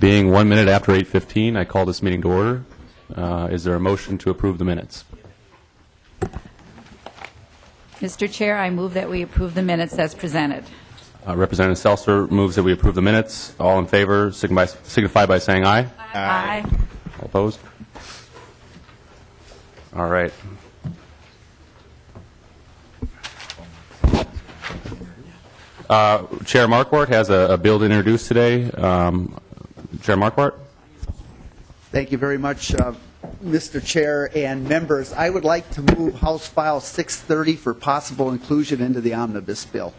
Being 1 minute after 8:15, I call this meeting to order. Is there a motion to approve the minutes? Mr. Chair, I move that we approve the minutes as presented. Representative Seltzer moves that we approve the minutes. All in favor signify by saying aye. Aye. All opposed? All right. Chair Marquart has a bill to introduce today. Chair Marquart? Thank you very much, Mr. Chair and members. I would like to move House File 630 for possible inclusion into the omnibus bill.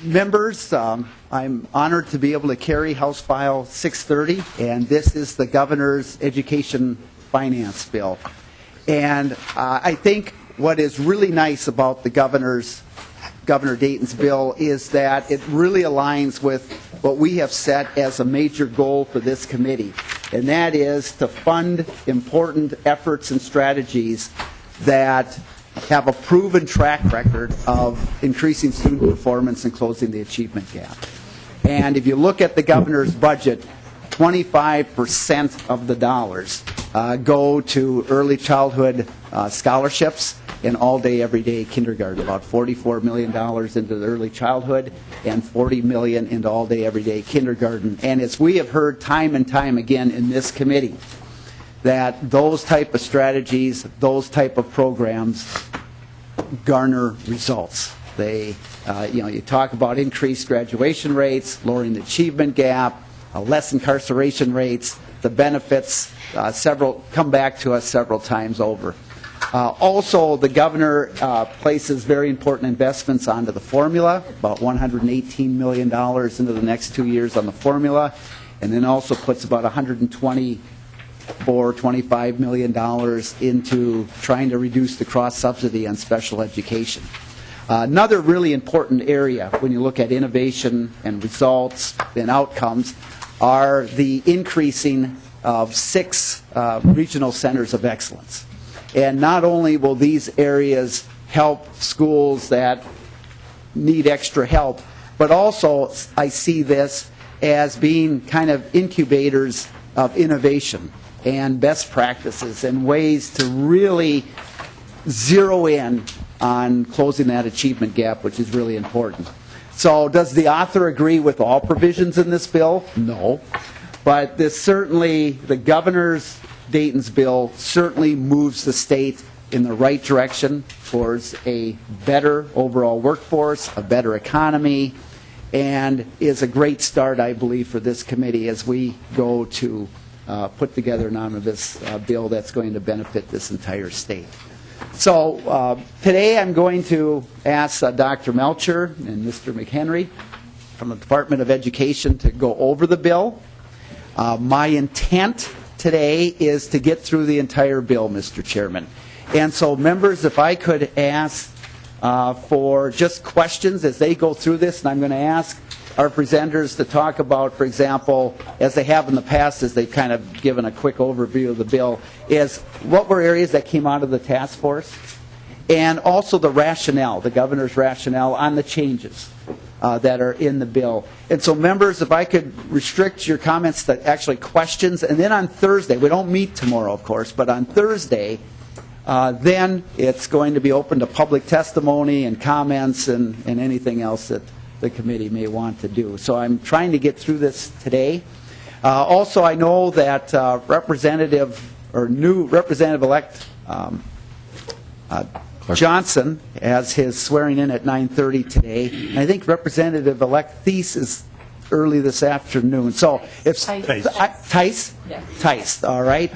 Members, I'm honored to be able to carry House File 630, and this is the Governor's Education Finance Bill. And I think what is really nice about the Governor Dayton's bill is that it really aligns with what we have set as a major goal for this committee, and that is to fund important efforts and strategies that have a proven track record of increasing student performance and closing the achievement gap. And if you look at the governor's budget, 25% of the dollars go to early childhood scholarships and all-day, everyday kindergarten, about $44 million into the early childhood and $40 million into all-day, everyday kindergarten. And as we have heard time and time again in this committee, that those type of strategies, those type of programs garner results. They, you talk about increased graduation rates, lowering the achievement gap, less incarceration rates, the benefits come back to us several times over. Also, the governor places very important investments onto the formula, about $118 million into the next 2 years on the formula, and then also puts about $125 million into trying to reduce the cross-subsidy on special education. Another really important area when you look at innovation and results and outcomes are the increasing of 6 regional centers of excellence. And not only will these areas help schools that need extra help, but also I see this as being kind of incubators of innovation and best practices and ways to really zero in on closing that achievement gap, which is really important. So does the author agree with all provisions in this bill? No. But this certainly, the governor's Dayton's bill certainly moves the state in the right direction towards a better overall workforce, a better economy, and is a great start, I believe, for this committee as we go to put together an omnibus bill that's going to benefit this entire state. So today I'm going to ask Dr. Melcher and Mr. McHenry from the Department of Education to go over the bill. My intent today is to get through the entire bill, Mr. Chairman. And so, members, if I could ask for just questions as they go through this, and I'm going to ask our presenters to talk about, for example, as they have in the past, as they've kind of given a quick overview of the bill, is what were areas that came out of the task force, and also the rationale, the governor's rationale on the changes that are in the bill. And so, members, if I could restrict your comments to actually questions, and then on Thursday, we don't meet tomorrow, of course, but on Thursday, then it's going to be open to public testimony and comments and anything else that the committee may want to do. So I'm trying to get through this today. Also, I know that new Representative-elect Johnson has his swearing in at 9:30 today. And I think Representative-elect Thies is early this afternoon. So if Tice? Yeah. Tice, all right.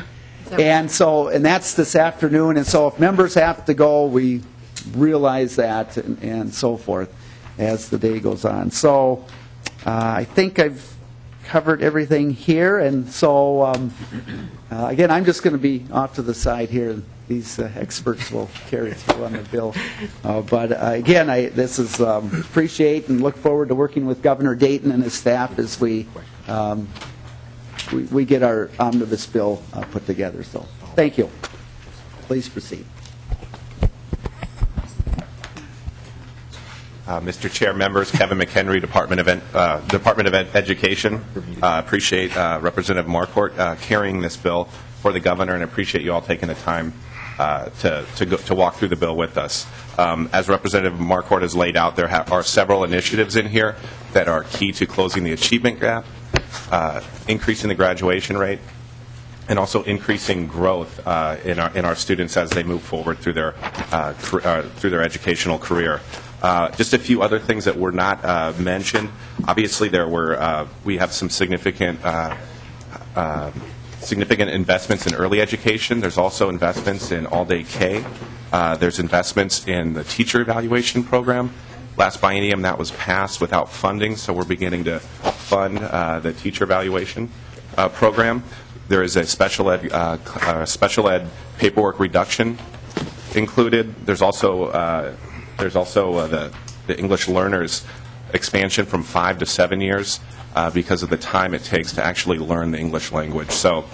And that's this afternoon. And so if members have to go, we realize that and so forth as the day goes on. So I think I've covered everything here. And so, again, I'm just going to be off to the side here. These experts will carry through on the bill. But again, this is appreciate and look forward to working with Governor Dayton and his staff as we get our omnibus bill put together. So thank you. Please proceed. Mr. Chair, members, Kevin McHenry, Department of Education. Appreciate Representative Marquart carrying this bill for the governor, and appreciate you all taking the time to walk through the bill with us. As Representative Marquart has laid out, there are several initiatives in here that are key to closing the achievement gap, increasing the graduation rate, and also increasing growth in our students as they move forward through their educational career. Just a few other things that were not mentioned. Obviously, we have some significant investments in early education. There's also investments in all-day K. There's investments in the teacher evaluation program. Last biennium, that was passed without funding, so we're beginning to fund the teacher evaluation program. There is a special ed paperwork reduction included. There's also the English learners expansion from 5 to 7 years because of the time it takes to actually learn the English language. So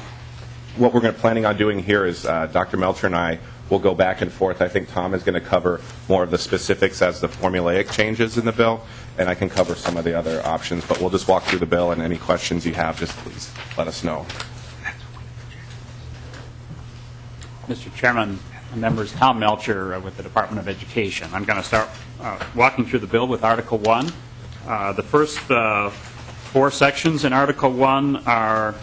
what we're planning on doing here is Dr. Melcher and I will go back and forth. I think Tom is going to cover more of the specifics as the formulaic changes in the bill, and I can cover some of the other options. But we'll just walk through the bill, and any questions you have, just please let us know. Mr. Chairman, members, Tom Melcher with the Department of Education. I'm going to start walking through the bill with Article 1. The first 4 sections in Article 1 are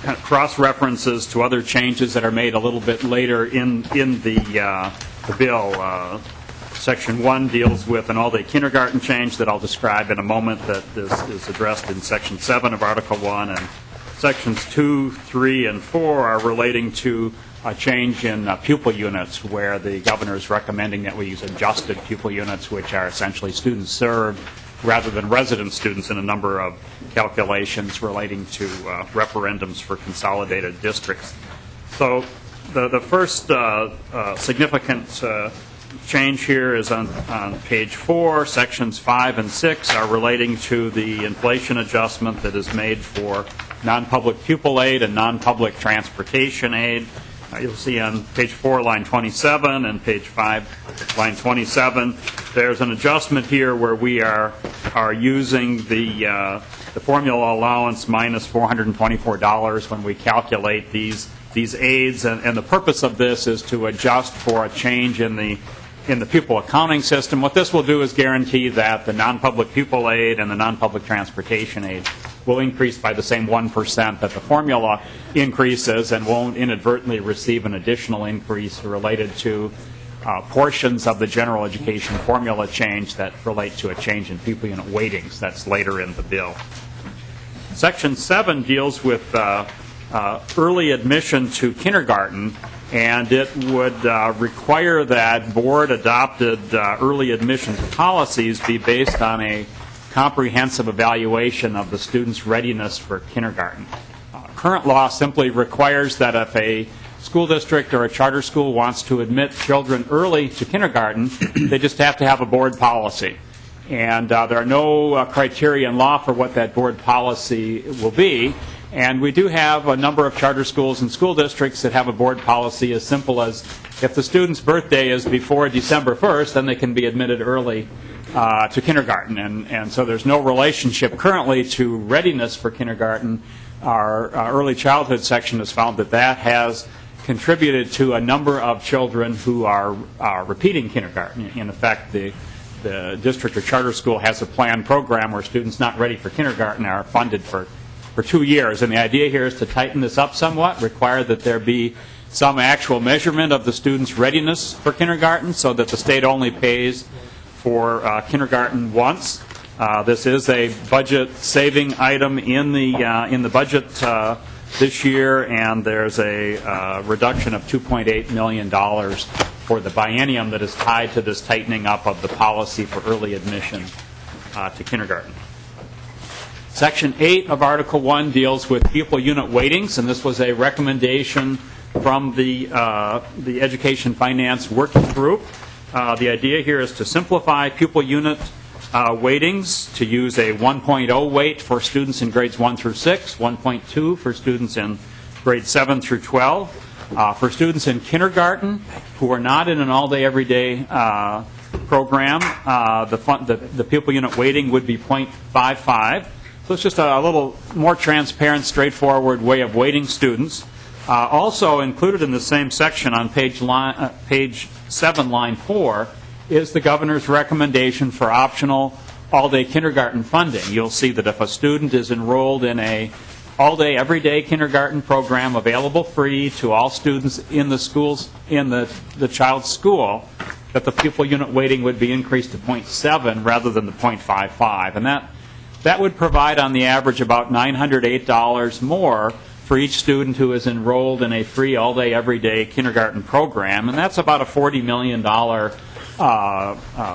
kind of cross-references to other changes that are made a little bit later in the bill. Section 1 deals with an all-day kindergarten change that I'll describe in a moment that is addressed in Section 7 of Article 1, and Sections 2, 3, and 4 are relating to a change in pupil units, where the governor is recommending that we use adjusted pupil units, which are essentially students served rather than resident students in a number of calculations relating to referendums for consolidated districts. So the first significant change here is on page 4. Sections 5 and 6 are relating to the inflation adjustment that is made for non-public pupil aid and non-public transportation aid. You'll see on page 4, line 27, and page 5, line 27, there's an adjustment here where we are using the formula allowance minus $424 when we calculate these aids, and the purpose of this is to adjust for a change in the pupil accounting system. What this will do is guarantee that the non-public pupil aid and the non-public transportation aid will increase by the same 1% that the formula increases, and won't inadvertently receive an additional increase related to portions of the general education formula change that relate to a change in pupil unit weightings. That's later in the bill. Section 7 deals with early admission to kindergarten, and it would require that board-adopted early admissions policies be based on a comprehensive evaluation of the student's readiness for kindergarten. Current law simply requires that if a school district or a charter school wants to admit children early to kindergarten, they just have to have a board policy. And there are no criteria in law for what that board policy will be. And we do have a number of charter schools and school districts that have a board policy as simple as, if the student's birthday is before December 1st, then they can be admitted early to kindergarten. And so there's no relationship currently to readiness for kindergarten. Our early childhood section has found that has contributed to a number of children who are repeating kindergarten. In effect, the district or charter school has a planned program where students not ready for kindergarten are funded for 2 years. And the idea here is to tighten this up somewhat, require that there be some actual measurement of the student's readiness for kindergarten, so that the state only pays for kindergarten once. This is a budget saving item in the budget this year, and there's a reduction of $2.8 million for the biennium that is tied to this tightening up of the policy for early admission to kindergarten. Section 8 of Article 1 deals with pupil unit weightings, and this was a recommendation from the Education Finance Working Group. The idea here is to simplify pupil unit weightings, to use a 1.0 weight for students in grades 1 through 6, 1.2 for students in grades 7 through 12. For students in kindergarten who are not in an all-day, everyday program, the pupil unit weighting would be 0.55. So it's just a little more transparent, straightforward way of weighting students. Also included in the same section on page 7, line 4, is the governor's recommendation for optional all-day kindergarten funding. You'll see that if a student is enrolled in a all-day, everyday kindergarten program available free to all students in the schools, in the child's school, that the pupil unit weighting would be increased to 0.7 rather than the 0.55. And that would provide on the average about $908 more for each student who is enrolled in a free all-day, everyday kindergarten program. And that's about a $40 million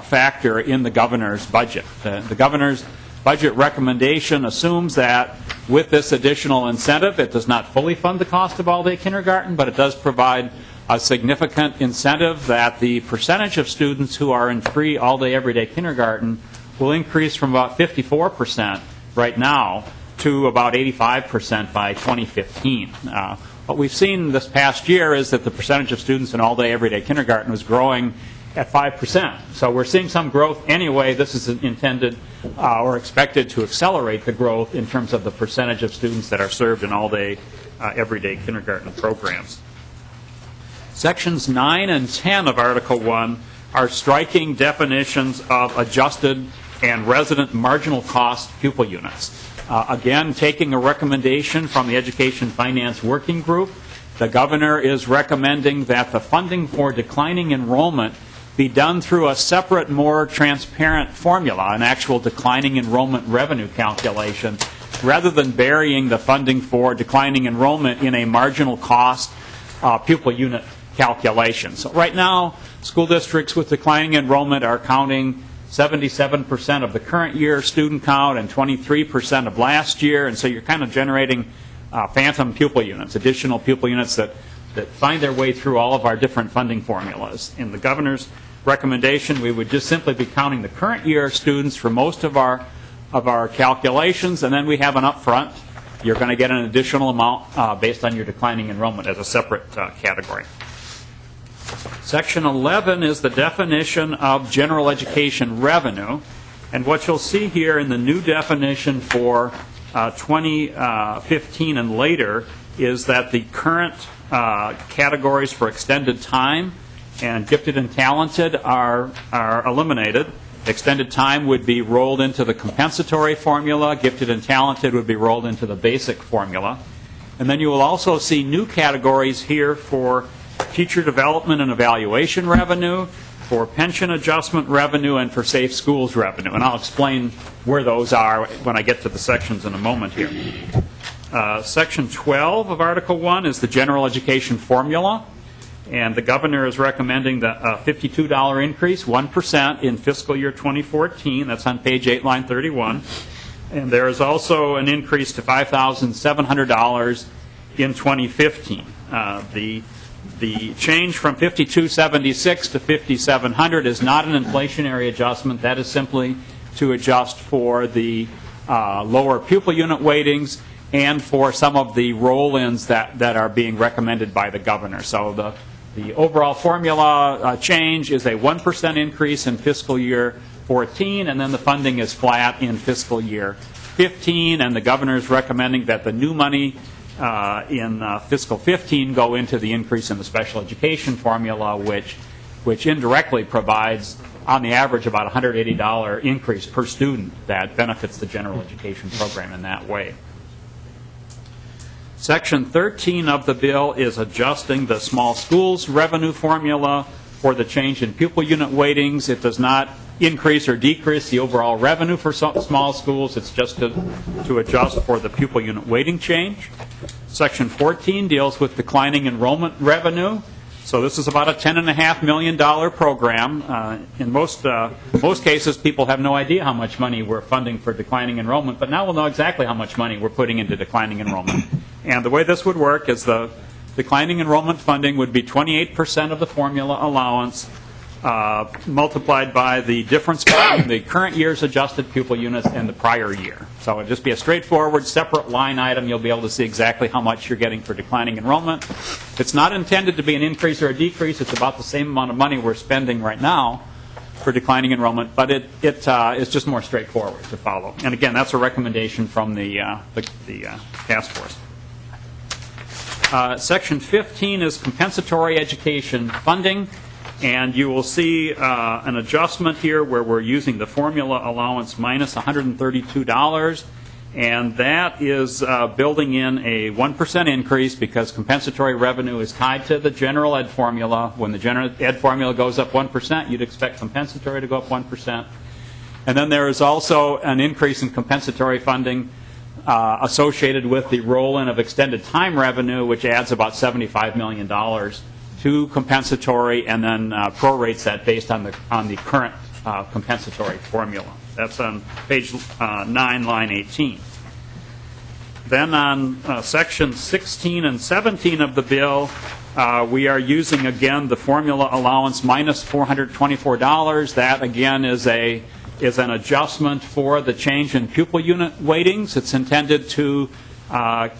factor in the governor's budget. The governor's budget recommendation assumes that with this additional incentive, it does not fully fund the cost of all-day kindergarten, but it does provide a significant incentive that the percentage of students who are in free all-day, everyday kindergarten will increase from about 54% right now to about 85% by 2015. What we've seen this past year is that the percentage of students in all-day, everyday kindergarten was growing at 5%. So we're seeing some growth anyway. This is intended or expected to accelerate the growth in terms of the percentage of students that are served in all-day, everyday kindergarten programs. Sections 9 and 10 of Article 1 are striking definitions of adjusted and resident marginal cost pupil units. Again, taking a recommendation from the Education Finance Working Group, the governor is recommending that the funding for declining enrollment be done through a separate, more transparent formula, an actual declining enrollment revenue calculation, rather than burying the funding for declining enrollment in a marginal cost pupil unit calculation. So right now, school districts with declining enrollment are counting 77% of the current year student count and 23% of last year, and so you're kind of generating phantom pupil units, additional pupil units that find their way through all of our different funding formulas. In the governor's recommendation, we would just simply be counting the current year students for most of our calculations, and then we have an upfront. You're going to get an additional amount based on your declining enrollment as a separate category. Section 11 is the definition of general education revenue, and what you'll see here in the new definition for 2015 and later is that the current categories for extended time and gifted and talented are eliminated. Extended time would be rolled into the compensatory formula. Gifted and talented would be rolled into the basic formula. And then you will also see new categories here for teacher development and evaluation revenue, for pension adjustment revenue, and for safe schools revenue. And I'll explain where those are when I get to the sections in a moment here. Section 12 of Article 1 is the general education formula. And the governor is recommending the $52 increase, 1% in fiscal year 2014. That's on page 8, line 31. And there is also an increase to $5,700 in 2015. The change from $52.76 to $5,700 is not an inflationary adjustment. That is simply to adjust for the lower pupil unit weightings and for some of the roll-ins that are being recommended by the governor. So the overall formula change is a 1% increase in fiscal year 14, and then the funding is flat in fiscal year 15, and the governor is recommending that the new money in fiscal 15 go into the increase in the special education formula, which indirectly provides, on the average, about a $180 increase per student that benefits the general education program in that way. Section 13 of the bill is adjusting the small schools revenue formula for the change in pupil unit weightings. It does not increase or decrease the overall revenue for small schools. It's just to adjust for the pupil unit weighting change. Section 14 deals with declining enrollment revenue. So this is about a $10.5 million program. In most cases, people have no idea how much money we're funding for declining enrollment, but now we'll know exactly how much money we're putting into declining enrollment. And the way this would work is the declining enrollment funding would be 28% of the formula allowance multiplied by the difference between the current year's adjusted pupil units and the prior year. So it would just be a straightforward, separate line item. You'll be able to see exactly how much you're getting for declining enrollment. It's not intended to be an increase or a decrease. It's about the same amount of money we're spending right now for declining enrollment, but it is just more straightforward to follow. And again, that's a recommendation from the task force. Section 15 is compensatory education funding, and you will see an adjustment here where we're using the formula allowance minus $132, and that is building in a 1% increase because compensatory revenue is tied to the general ed formula. When the general ed formula goes up 1%, you'd expect compensatory to go up 1%. And then there is also an increase in compensatory funding associated with the roll-in of extended time revenue, which adds about $75 million to compensatory, and then prorates that based on the current compensatory formula. That's on page 9, line 18. Then on section 16 and 17 of the bill, we are using again the formula allowance minus $424. That again is an adjustment for the change in pupil unit weightings. It's intended to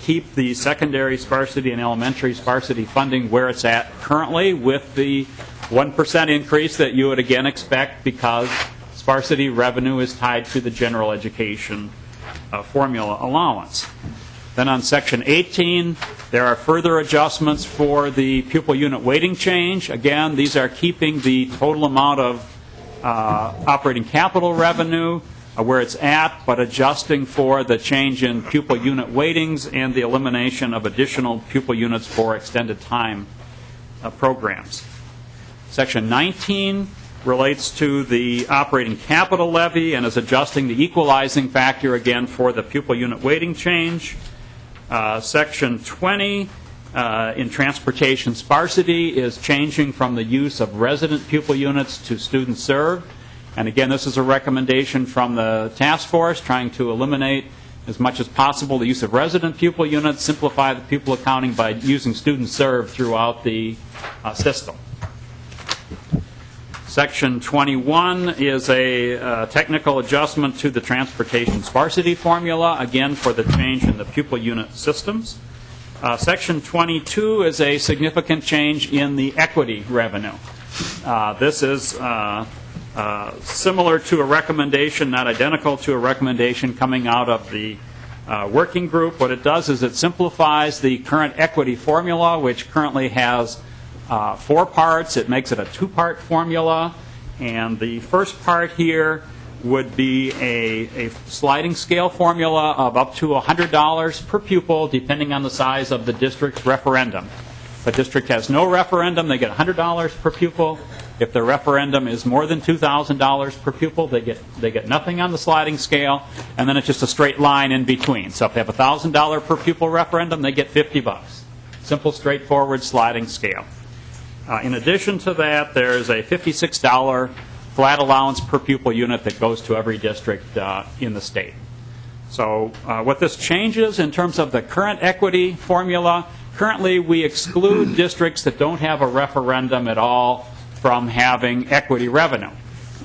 keep the secondary sparsity and elementary sparsity funding where it's at currently, with the 1% increase that you would again expect because sparsity revenue is tied to the general education formula allowance. Then on section 18, there are further adjustments for the pupil unit weighting change. Again, these are keeping the total amount of operating capital revenue where it's at, but adjusting for the change in pupil unit weightings and the elimination of additional pupil units for extended time programs. Section 19 relates to the operating capital levy and is adjusting the equalizing factor again for the pupil unit weighting change. Section 20 in transportation sparsity is changing from the use of resident pupil units to student served. And again, this is a recommendation from the task force trying to eliminate as much as possible the use of resident pupil units, simplify the pupil accounting by using student served throughout the system. Section 21 is a technical adjustment to the transportation sparsity formula, again for the change in the pupil unit systems. Section 22 is a significant change in the equity revenue. This is similar to a recommendation, not identical to a recommendation coming out of the working group. What it does is it simplifies the current equity formula, which currently has 4 parts. It makes it a 2-part formula, and the first part here would be a sliding scale formula of up to $100 per pupil, depending on the size of the district's referendum. If a district has no referendum, they get $100 per pupil. If the referendum is more than $2,000 per pupil, they get nothing on the sliding scale, and then it's just a straight line in between. So if they have a $1,000 per pupil referendum, they get $50. Simple, straightforward sliding scale. In addition to that, there's a $56 flat allowance per pupil unit that goes to every district in the state. So what this changes in terms of the current equity formula, currently we exclude districts that don't have a referendum at all from having equity revenue.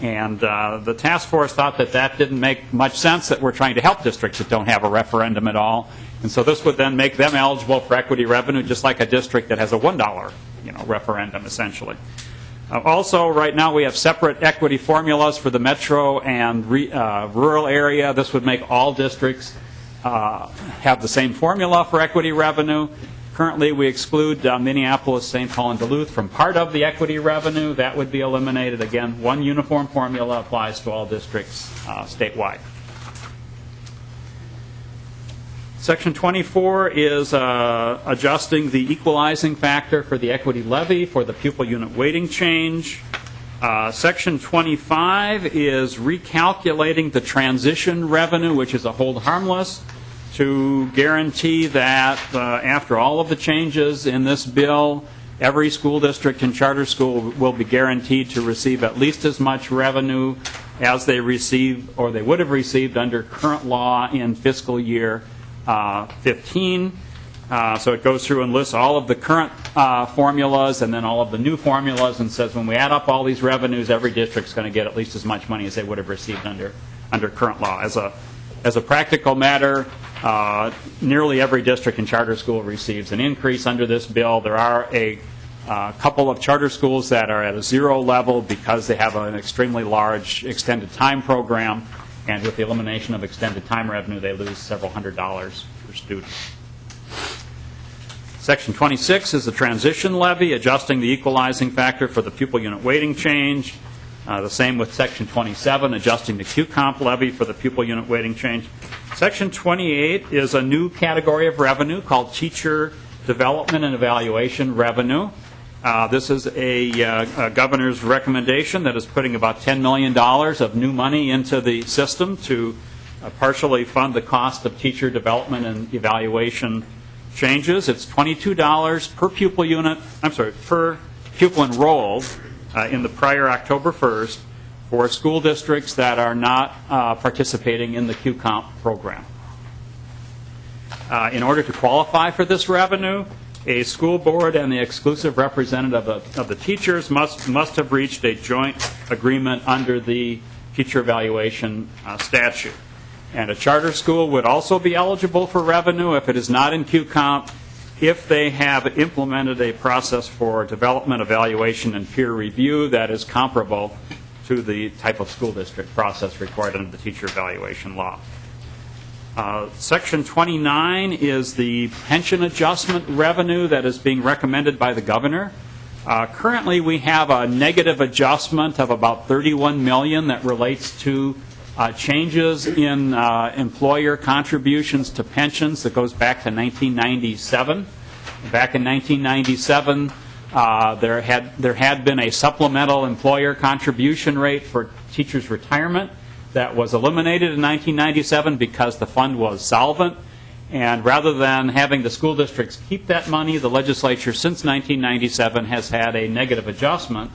And the task force thought that that didn't make much sense, that we're trying to help districts that don't have a referendum at all. And so this would then make them eligible for equity revenue, just like a district that has a $1 referendum, essentially. Also, right now we have separate equity formulas for the metro and rural area. This would make all districts have the same formula for equity revenue. Currently, we exclude Minneapolis, St. Paul, and Duluth from part of the equity revenue. That would be eliminated. Again, one uniform formula applies to all districts statewide. Section 24 is adjusting the equalizing factor for the equity levy for the pupil unit weighting change. Section 25 is recalculating the transition revenue, which is a hold harmless, to guarantee that after all of the changes in this bill, every school district and charter school will be guaranteed to receive at least as much revenue as they receive or they would have received under current law in fiscal year 15. So it goes through and lists all of the current formulas and then all of the new formulas and says when we add up all these revenues, every district's going to get at least as much money as they would have received under current law. As a practical matter, nearly every district and charter school receives an increase under this bill. There are a A couple of charter schools that are at a zero level because they have an extremely large extended time program, and with the elimination of extended time revenue, they lose several $100s per student. Section 26 is the transition levy, adjusting the equalizing factor for the pupil unit weighting change. The same with Section 27, adjusting the Q-comp levy for the pupil unit weighting change. Section 28 is a new category of revenue called teacher development and evaluation revenue. This is a governor's recommendation that is putting about $10 million of new money into the system to partially fund the cost of teacher development and evaluation changes. It's $22 per pupil unit, per pupil enrolled in the prior October 1st for school districts that are not participating in the Q-comp program. In order to qualify for this revenue, a school board and the exclusive representative of the teachers must have reached a joint agreement under the teacher evaluation statute. And a charter school would also be eligible for revenue if it is not in Q-comp, if they have implemented a process for development, evaluation, and peer review that is comparable to the type of school district process required under the teacher evaluation law. Section 29 is the pension adjustment revenue that is being recommended by the governor. Currently, we have a negative adjustment of about $31 million that relates to changes in employer contributions to pensions that goes back to 1997. Back in 1997, there had been a supplemental employer contribution rate for teachers' retirement that was eliminated in 1997 because the fund was solvent. And rather than having the school districts keep that money, the legislature since 1997 has had a negative adjustment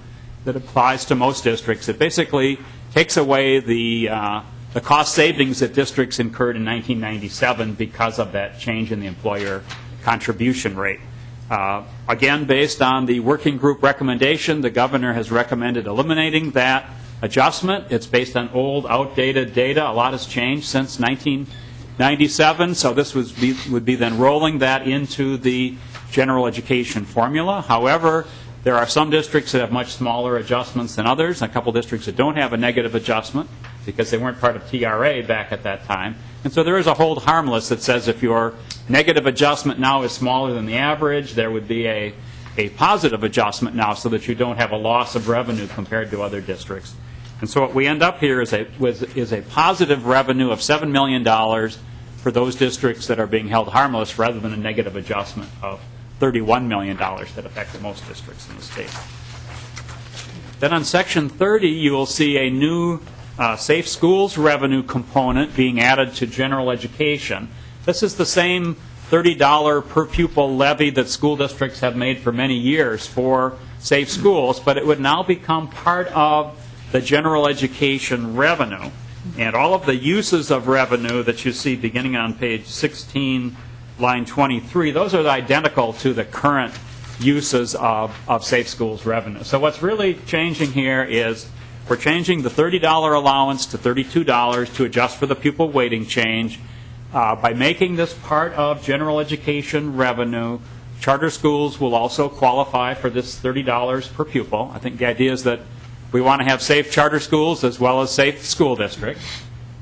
that applies to most districts. It basically takes away the cost savings that districts incurred in 1997 because of that change in the employer contribution rate. Again, based on the working group recommendation, the governor has recommended eliminating that adjustment. It's based on old, outdated data. A lot has changed since 1997, so this would be then rolling that into the general education formula. However, there are some districts that have much smaller adjustments than others, and a couple districts that don't have a negative adjustment because they weren't part of TRA back at that time. And so there is a hold harmless that says if your negative adjustment now is smaller than the average, there would be a positive adjustment now so that you don't have a loss of revenue compared to other districts. And so what we end up here is a positive revenue of $7 million for those districts that are being held harmless rather than a negative adjustment of $31 million that affects most districts in the state. Then on Section 30, you will see a new Safe Schools revenue component being added to general education. This is the same $30 per pupil levy that school districts have made for many years for Safe Schools, but it would now become part of the general education revenue. And all of the uses of revenue that you see beginning on page 16, line 23, those are identical to the current uses of Safe Schools revenue. So what's really changing here is we're changing the $30 allowance to $32 to adjust for the pupil weighting change. By making this part of general education revenue, charter schools will also qualify for this $30 per pupil. I think the idea is that we want to have safe charter schools as well as safe school districts.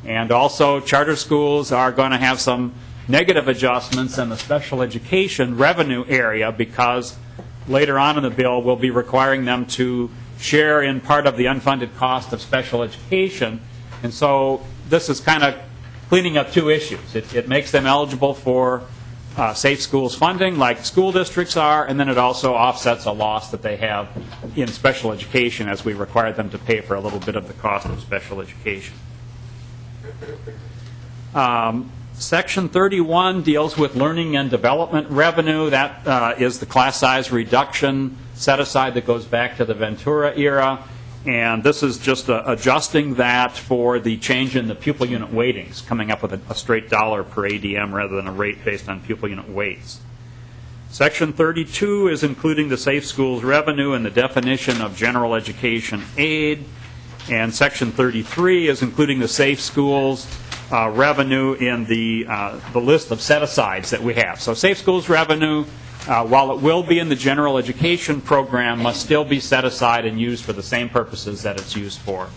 And also charter schools are going to have some negative adjustments in the special education revenue area because later on in the bill we'll be requiring them to share in part of the unfunded cost of special education. And so this is kind of cleaning up two issues. It makes them eligible for safe schools funding like school districts are, and then it also offsets a loss that they have in special education as we require them to pay for a little bit of the cost of special education. Section 31 deals with learning and development revenue. That is the class size reduction set aside that goes back to the Ventura era. And this is just adjusting that for the change in the pupil unit weightings, coming up with a straight dollar per ADM rather than a rate based on pupil unit weights. Section 32 is including the Safe Schools revenue and the definition of general education aid. And Section 33 is including the Safe Schools revenue in the list of set-asides that we have. So Safe Schools revenue while it will be in the general education program, must still be set aside and used for the same purposes that it's used for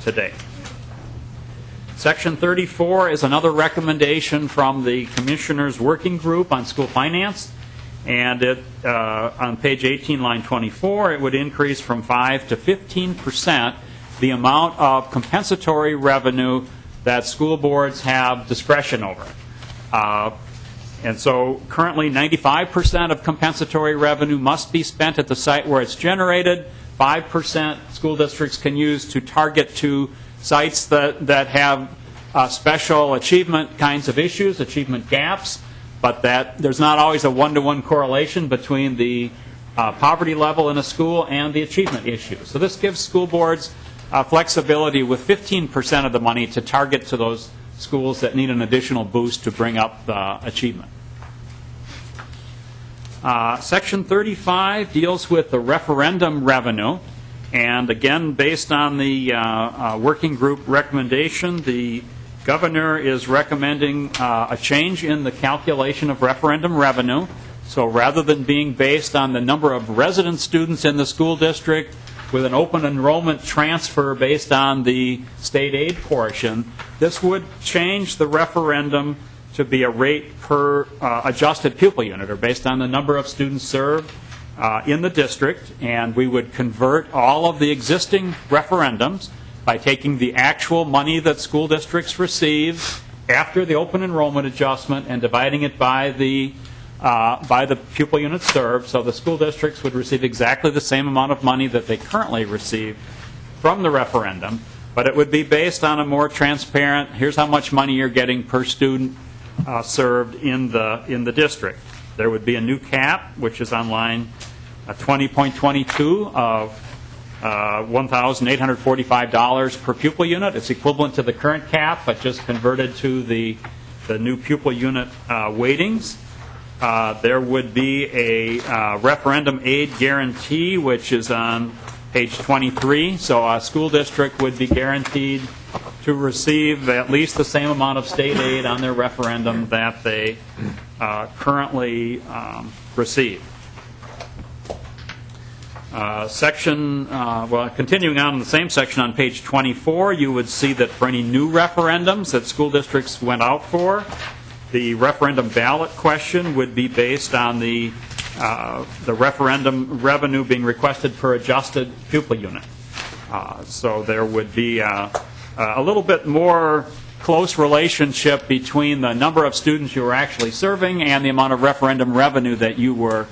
today. Section 34 is another recommendation from the Commissioners' Working Group on School Finance. And on page 18, line 24, it would increase from 5 to 15% the amount of compensatory revenue that school boards have discretion over. And so currently 95% of compensatory revenue must be spent at the site where it's generated. 5% school districts can use to target to sites that have special achievement kinds of issues, achievement gaps, but that there's not always a one-to-one correlation between the poverty level in a school and the achievement issues. So this gives school boards flexibility with 15% of the money to target to those schools that need an additional boost to bring up achievement. Section 35 deals with the referendum revenue. And again, based on the working group recommendation, the governor is recommending a change in the calculation of referendum revenue. So rather than being based on the number of resident students in the school district with an open enrollment transfer based on the state aid portion, this would change the referendum to be a rate per adjusted pupil unit, or based on the number of students served in the district, and we would convert all of the existing referendums by taking the actual money that school districts receive after the open enrollment adjustment and dividing it by the pupil units served. So the school districts would receive exactly the same amount of money that they currently receive from the referendum, but it would be based on a more transparent, here's how much money you're getting per student served in the district. There would be a new cap, which is on line 20.22 of $1,845 per pupil unit. It's equivalent to the current cap, but just converted to the new pupil unit weightings. There would be a referendum aid guarantee, which is on page 23. So a school district would be guaranteed to receive at least the same amount of state aid on their referendum that they currently receive. Continuing on in the same section on page 24, you would see that for any new referendums that school districts went out for, the referendum ballot question would be based on the referendum revenue being requested per adjusted pupil unit. So there would be a little bit more close relationship between the number of students you were actually serving and the amount of referendum revenue that you were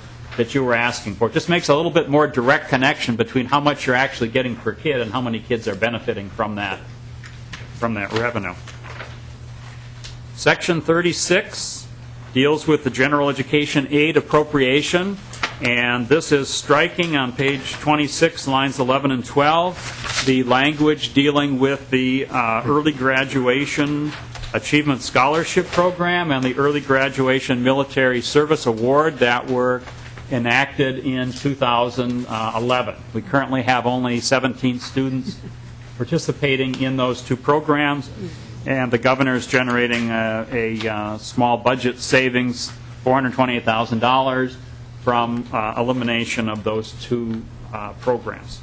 asking for. It just makes a little bit more direct connection between how much you're actually getting per kid and how many kids are benefiting from that revenue. Section 36 deals with the general education aid appropriation, and this is striking on page 26, lines 11 and 12, the language dealing with the early graduation achievement scholarship program and the early graduation military service award that were enacted in 2011. We currently have only 17 students participating in those two programs, and the governor is generating a small budget savings, $428,000, from elimination of those two programs.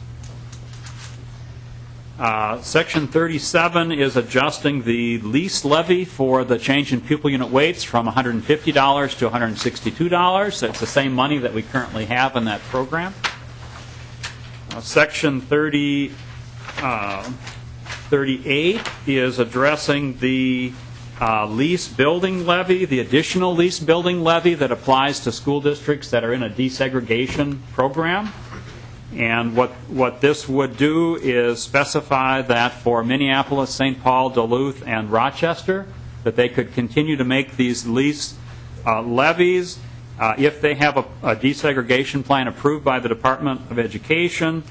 Section 37 is adjusting the lease levy for the change in pupil unit weights from $150 to $162. So it's the same money that we currently have in that program. Section 38 is addressing the lease building levy, the additional lease building levy that applies to school districts that are in a desegregation program. And what this would do is specify that for Minneapolis, St. Paul, Duluth, and Rochester, that they could continue to make these lease levies if they have a desegregation plan approved by the Department of Education,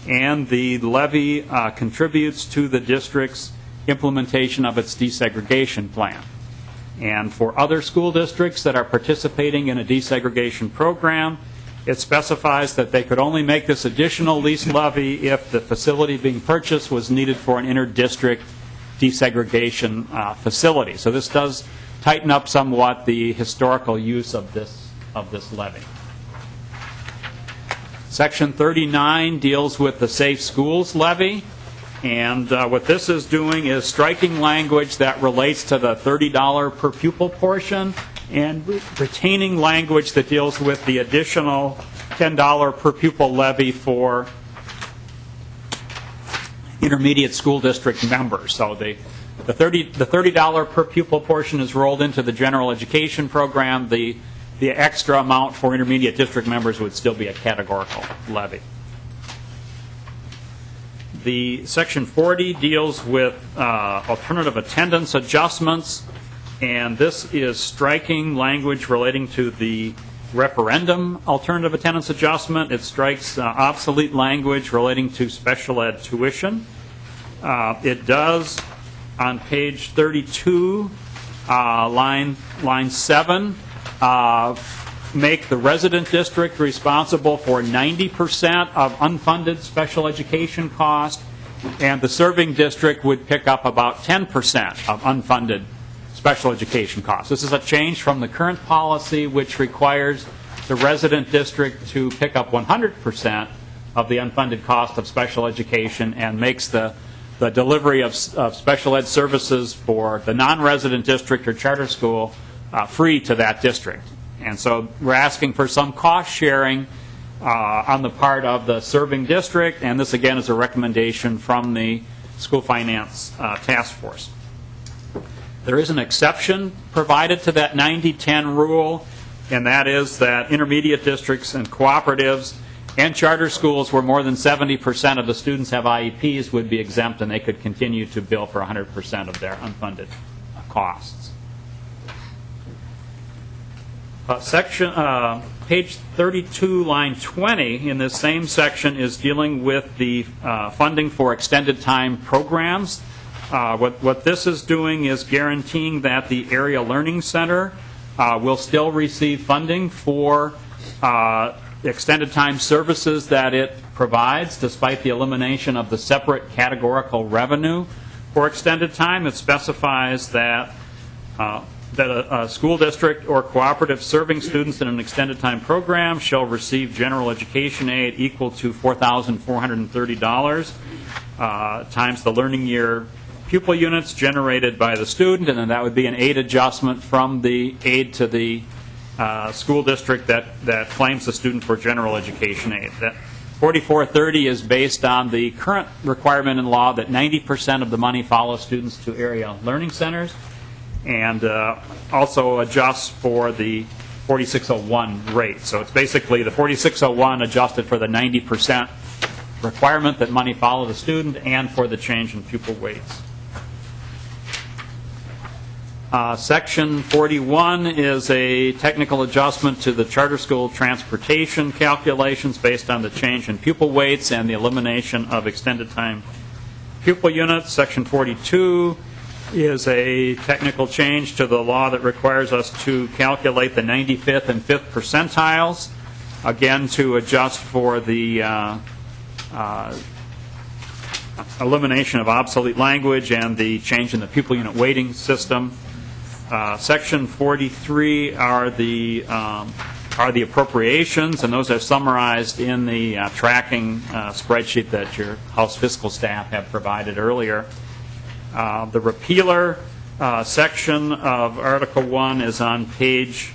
and the levy contributes to the district's implementation of its desegregation plan. And for other school districts that are participating in a desegregation program, it specifies that they could only make this additional lease levy if the facility being purchased was needed for an inter-district desegregation facility. So this does tighten up somewhat the historical use of this of this levy. Section 39 deals with the Safe Schools levy, and what this is doing is striking language that relates to the $30 per pupil portion and retaining language that deals with the additional $10 per pupil levy for intermediate school district members. So the $30 per pupil portion is rolled into the general education program. The extra amount for intermediate district members would still be a categorical levy. The Section 40 deals with alternative attendance adjustments, and this is striking language relating to the referendum alternative attendance adjustment. It strikes obsolete language relating to special ed tuition. It does, on page 32, line 7, make the resident district responsible for 90% of unfunded special education cost, and the serving district would pick up about 10% of unfunded special education costs. This is a change from the current policy, which requires the resident district to pick up 100% of the unfunded cost of special education, and makes the delivery of special ed services for the non-resident district or charter school free to that district. And so we're asking for some cost sharing on the part of the serving district, and this again is a recommendation from the School Finance Task Force. There is an exception provided to that 90-10 rule, and that is that intermediate districts and cooperatives and charter schools where more than 70% of the students have IEPs would be exempt, and they could continue to bill for 100% of their unfunded costs. Page 32, line 20 in this same section is dealing with the funding for extended time programs. What this is doing is guaranteeing that the Area Learning Center will still receive funding for extended time services that it provides, despite the elimination of the separate categorical revenue for extended time. It specifies that a school district or cooperative serving students in an extended time program shall receive general education aid equal to $4,430 times the learning year pupil units generated by the student, and then that would be an aid adjustment from the aid to the school district that claims the student for general education aid. That $4,430 is based on the current requirement in law that 90% of the money follows students to area learning centers, and also adjusts for the 4601 rate. So it's basically the 4601 adjusted for the 90% requirement that money follow the student and for the change in pupil weights. Section 41 is a technical adjustment to the charter school transportation calculations based on the change in pupil weights and the elimination of extended time pupil units. Section 42 is a technical change to the law that requires us to calculate the 95th and 5th percentiles, again to adjust for the elimination of obsolete language and the change in the pupil unit weighting system. Section 43 are the appropriations, and those are summarized in the tracking spreadsheet that your House fiscal staff have provided earlier. The repealer section of Article 1 is on page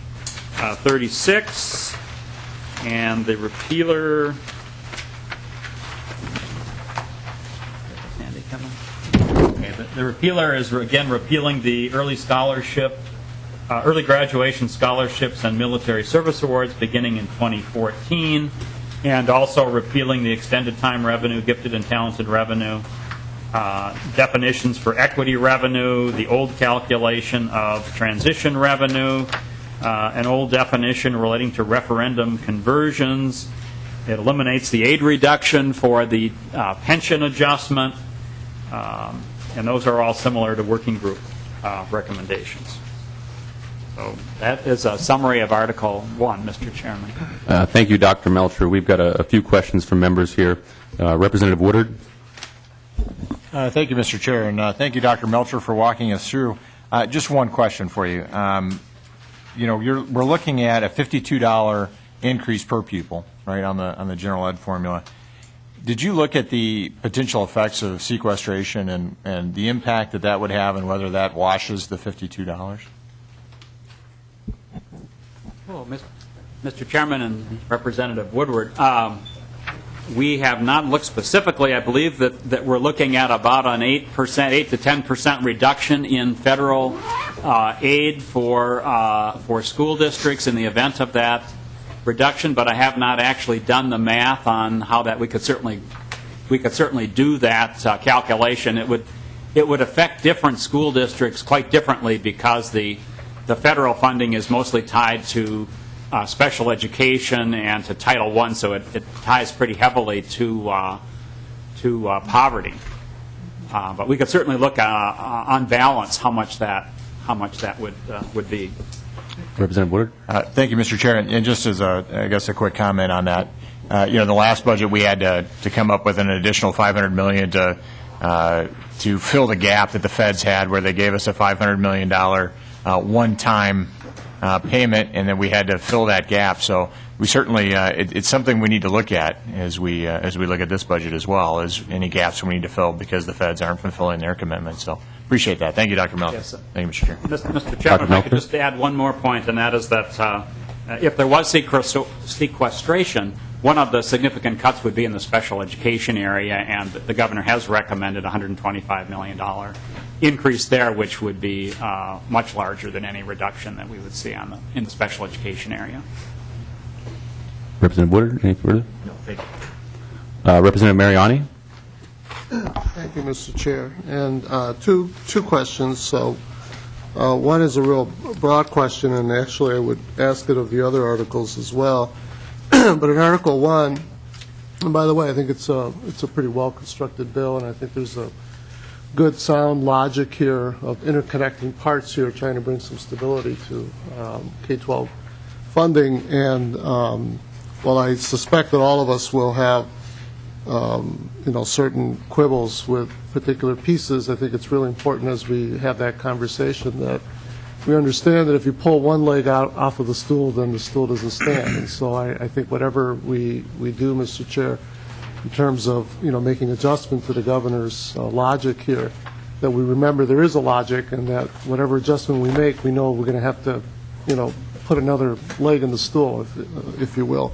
36, and the repealer the repealer is again repealing the early graduation scholarships and military service awards beginning in 2014, and also repealing the extended time revenue, gifted and talented revenue, definitions for equity revenue, the old calculation of transition revenue, an old definition relating to referendum conversions. It eliminates the aid reduction for the pension adjustment, and those are all similar to working group recommendations. So that is a summary of Article 1, Mr. Chairman. Thank you, Dr. Melcher. We've got a few questions from members here. Representative Woodard. Thank you, Mr. Chair, and thank you, Dr. Melcher, for walking us through. Just one question for you. we're looking at a $52 increase per pupil, right, on the general ed formula. Did you look at the potential effects of sequestration and the impact that would have and whether that washes the $52? Well, Mr. Chairman and Representative Woodward, we have not looked specifically. I believe that we're looking at about an 8% to 10% reduction in federal aid for school districts in the event of that reduction, but I have not actually done the math on how that we could certainly do that calculation. It would affect different school districts quite differently because the federal funding is mostly tied to special education and to Title I, so it ties pretty heavily to poverty. But we could certainly look on balance how much that would be. Representative Woodard? Thank you, Mr. Chair. And just as a quick comment on that, the last budget we had to come up with an additional $500 million to fill the gap that the feds had, where they gave us a $500 million one-time payment, and then we had to fill that gap. So we certainly it's something we need to look at as we look at this budget as well, as any gaps we need to fill because the feds aren't fulfilling their commitments. So appreciate that. Thank you, Dr. Melton. Yes, sir. Thank you, Mr. Chair. Mr. Chairman, if I could just add one more point, and that is that if there was sequestration, one of the significant cuts would be in the special education area, and the governor has recommended a $125 million increase there, which would be much larger than any reduction that we would see in the special education area. Representative Woodard, any further? No, thank you. Representative Mariani? Thank you, Mr. Chair. And two questions. So one is a real broad question, and actually I would ask it of the other articles as well. But in Article 1, and by the way, I think it's a pretty well-constructed bill, and I think there's a good, sound logic here of interconnecting parts here, trying to bring some stability to K-12 funding. And while I suspect that all of us will have certain quibbles with particular pieces, I think it's really important as we have that conversation that we understand that if you pull one leg out off of the stool, then the stool doesn't stand. And so I think whatever we do, Mr. Chair, in terms of making adjustment to the governor's logic here, that we remember there is a logic, and that whatever adjustment we make, we know we're going to have to put another leg in the stool, if you will.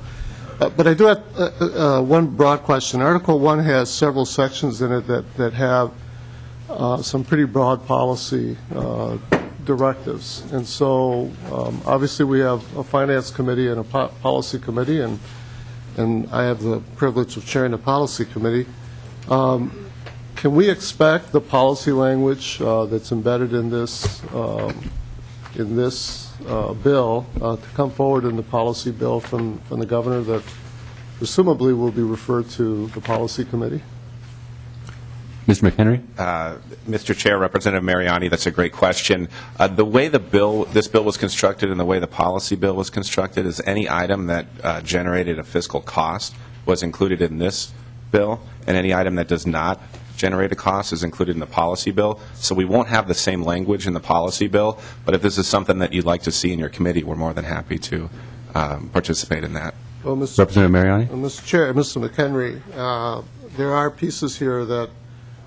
But I do have one broad question. Article 1 has several sections in it that have some pretty broad policy directives. And so obviously we have a finance committee and a policy committee, and I have the privilege of chairing the policy committee. Can we expect the policy language that's embedded in this bill to come forward in the policy bill from the governor that presumably will be referred to the policy committee? Mr. McHenry? Mr. Chair, Representative Mariani, that's a great question. The way this bill was constructed and the way the policy bill was constructed is any item that generated a fiscal cost was included in this bill, and any item that does not generate a cost is included in the policy bill. So we won't have the same language in the policy bill, but if this is something that you'd like to see in your committee, we're more than happy to participate in that. Well, Representative Mariani? Mr. Chair, Mr. McHenry, there are pieces here that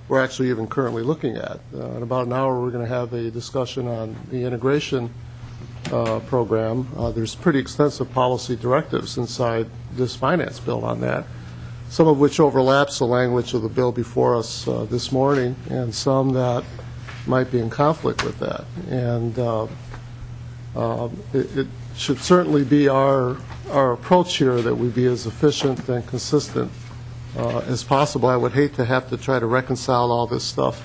we're actually even currently looking at. In about an hour, we're going to have a discussion on the integration program. There's pretty extensive policy directives inside this finance bill on that, some of which overlaps the language of the bill before us this morning, and some that might be in conflict with that. And it should certainly be our approach here that we be as efficient and consistent as possible. I would hate to have to try to reconcile all this stuff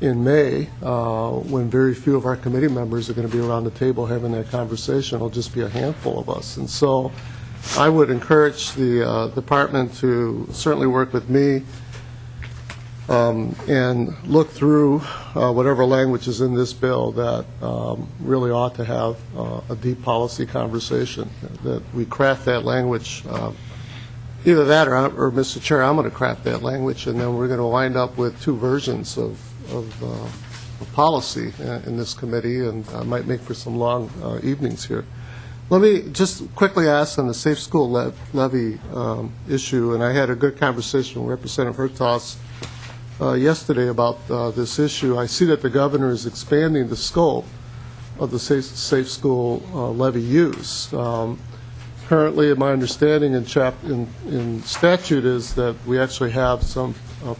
in May when very few of our committee members are going to be around the table having that conversation. It'll just be a handful of us. And so I would encourage the department to certainly work with me and look through whatever language is in this bill that really ought to have a deep policy conversation, that we craft that language. Either that or Mr. Chair, I'm going to craft that language, and then we're going to wind up with two versions of policy in this committee, and might make for some long evenings here. Let me just quickly ask on the Safe School Levy issue, and I had a good conversation with Representative Hertaus yesterday about this issue. I see that the governor is expanding the scope of the Safe School Levy use. Currently, my understanding in statute is that we actually have some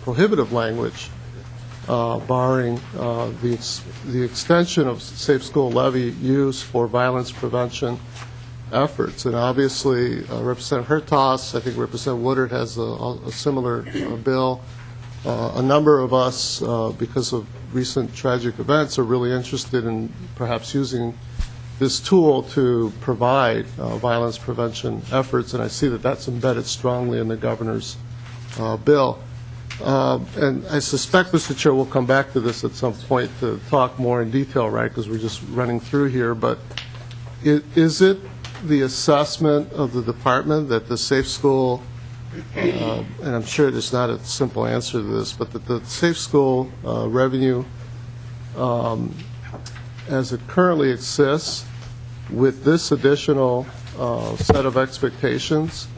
prohibitive language barring the extension of Safe School Levy use for violence prevention efforts. And obviously, Representative Hertaus, I think Representative Woodard has a similar bill. A number of us, because of recent tragic events, are really interested in perhaps using this tool to provide violence prevention efforts, and I see that that's embedded strongly in the governor's bill. And I suspect, Mr. Chair, we'll come back to this at some point to talk more in detail, right, because we're just running through here, but is it the assessment of the department that the Safe School, and I'm sure there's not a simple answer to this, but that the Safe School revenue as it currently exists with this additional set of expectations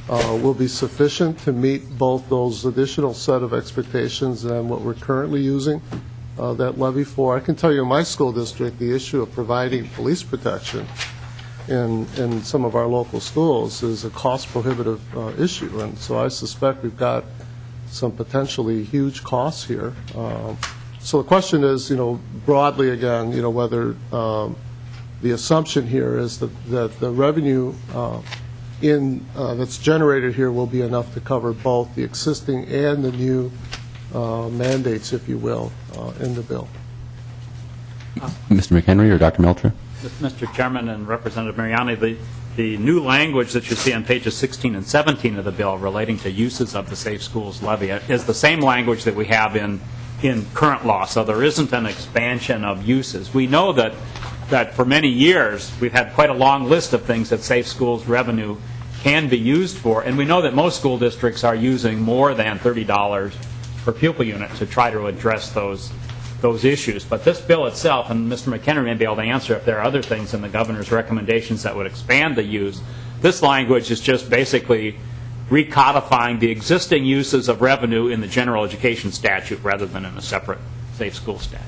will be sufficient to meet both those additional set of expectations and what we're currently using that levy for? I can tell you in my school district, the issue of providing police protection in some of our local schools is a cost-prohibitive issue, and so I suspect we've got some potentially huge costs here. So the question is, broadly again, whether the assumption here is that the revenue that's generated here will be enough to cover both the existing and the new mandates, if you will, in the bill. Mr. McHenry or Dr. Melcher? Mr. Chairman and Representative Mariani, the new language that you see on pages 16 and 17 of the bill relating to uses of the Safe Schools Levy is the same language that we have in current law, so there isn't an expansion of uses. We know that for many years we've had quite a long list of things that Safe Schools revenue can be used for, and we know that most school districts are using more than $30 per pupil unit to try to address those issues. But this bill itself, and Mr. McHenry may be able to answer if there are other things in the governor's recommendations that would expand the use, this language is just basically recodifying the existing uses of revenue in the general education statute rather than in a separate Safe School statute.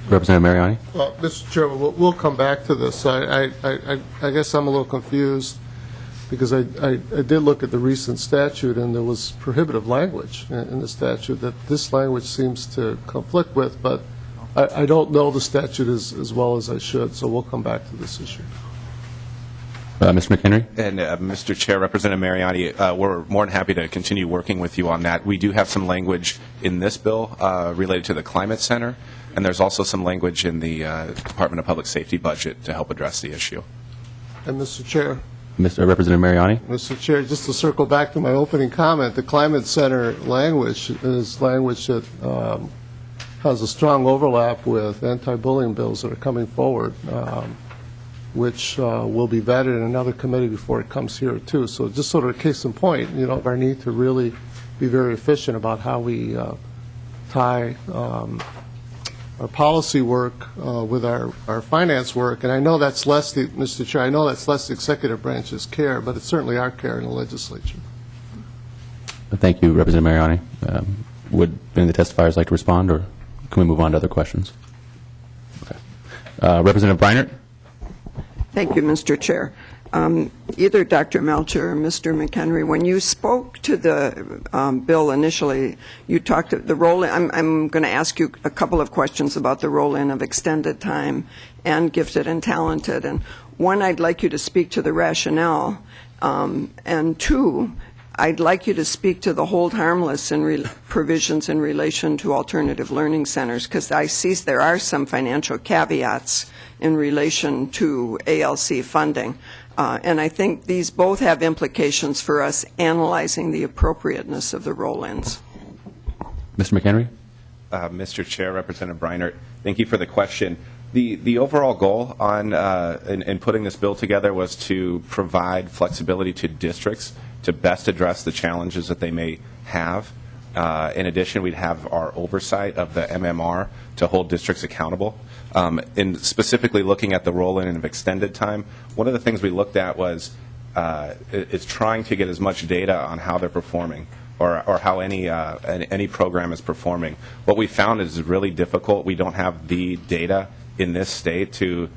Representative Mariani? Well, Mr. Chairman, we'll come back to this. I guess I'm a little confused because I did look at the recent statute, and there was prohibitive language in the statute that this language seems to conflict with, but I don't know the statute as well as I should, so we'll come back to this issue. Mr. McHenry? And Mr. Chair, Representative Mariani, we're more than happy to continue working with you on that. We do have some language in this bill related to the Climate Center, and there's also some language in the Department of Public Safety budget to help address the issue. And Mr. Chair. Representative Mariani? Mr. Chair, just to circle back to my opening comment, the Climate Center language is language that has a strong overlap with anti-bullying bills that are coming forward, which will be vetted in another committee before it comes here, too. So just sort of a case in point, of our need to really be very efficient about how we tie our policy work with our finance work. And I know that's less, Mr. Chair, I know that's less the executive branch's care, but it's certainly our care in the legislature. Thank you, Representative Mariani. Would any of the testifiers like to respond, or can we move on to other questions? Okay. Representative Breinert? Thank you, Mr. Chair. Either Dr. Melcher or Mr. McHenry, when you spoke to the bill initially, you talked the roll-in. I'm going to ask you a couple of questions about the roll-in of extended time and gifted and talented. And one, I'd like you to speak to the rationale. And two, I'd like you to speak to the hold harmless provisions in relation to alternative learning centers, because I see there are some financial caveats in relation to ALC funding. And I think these both have implications for us analyzing the appropriateness of the roll-ins. Mr. McHenry? Mr. Chair, Representative Breinert, thank you for the question. The overall goal on in putting this bill together was to provide flexibility to districts to best address the challenges that they may have. In addition, we'd have our oversight of the MMR to hold districts accountable. In specifically looking at the roll-in of extended time, one of the things we looked at was it's trying to get as much data on how they're performing or how any program is performing. What we found is really difficult. We don't have the data in this state to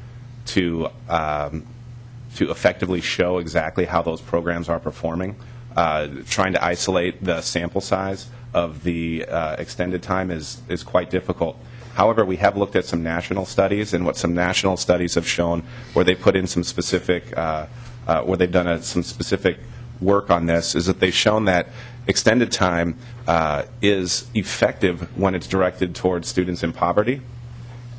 effectively show exactly how those programs are performing. Trying to isolate the sample size of the extended time is quite difficult. However, we have looked at some national studies, and what some national studies have shown where they put in some specific, where they've done some specific work on this, is that they've shown that extended time is effective when it's directed towards students in poverty.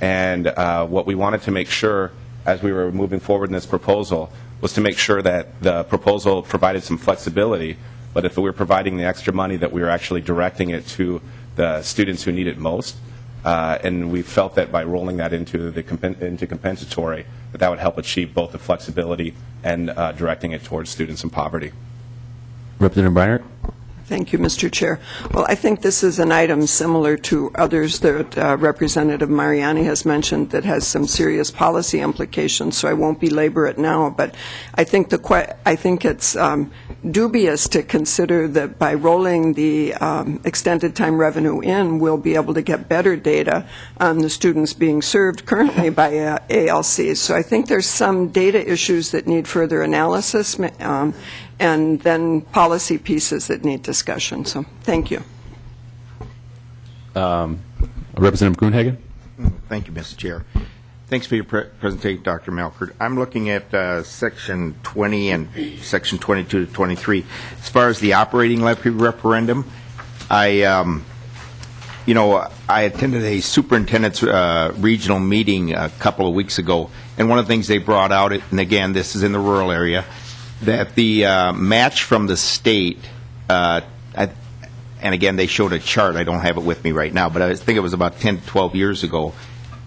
And what we wanted to make sure as we were moving forward in this proposal was to make sure that the proposal provided some flexibility, but if we were providing the extra money, that we were actually directing it to the students who need it most. And we felt that by rolling that into compensatory, that would help achieve both the flexibility and directing it towards students in poverty. Representative Breinert? Thank you, Mr. Chair. Well, I think this is an item similar to others that Representative Mariani has mentioned that has some serious policy implications, so I won't belabor it now. But I think it's dubious to consider that by rolling the extended time revenue in, we'll be able to get better data on the students being served currently by ALCs. So I think there's some data issues that need further analysis, and then policy pieces that need discussion. So thank you. Representative Grunhagen? Thank you, Mr. Chair. Thanks for your presentation, Dr. Marquart. I'm looking at Section 20 and Section 22 to 23. As far as the operating levy referendum, I attended a superintendent's regional meeting a couple of weeks ago, and one of the things they brought out, and again, this is in the rural area, that the match from the state, and again, they showed a chart. I don't have it with me right now, but I think it was about 10 to 12 years ago.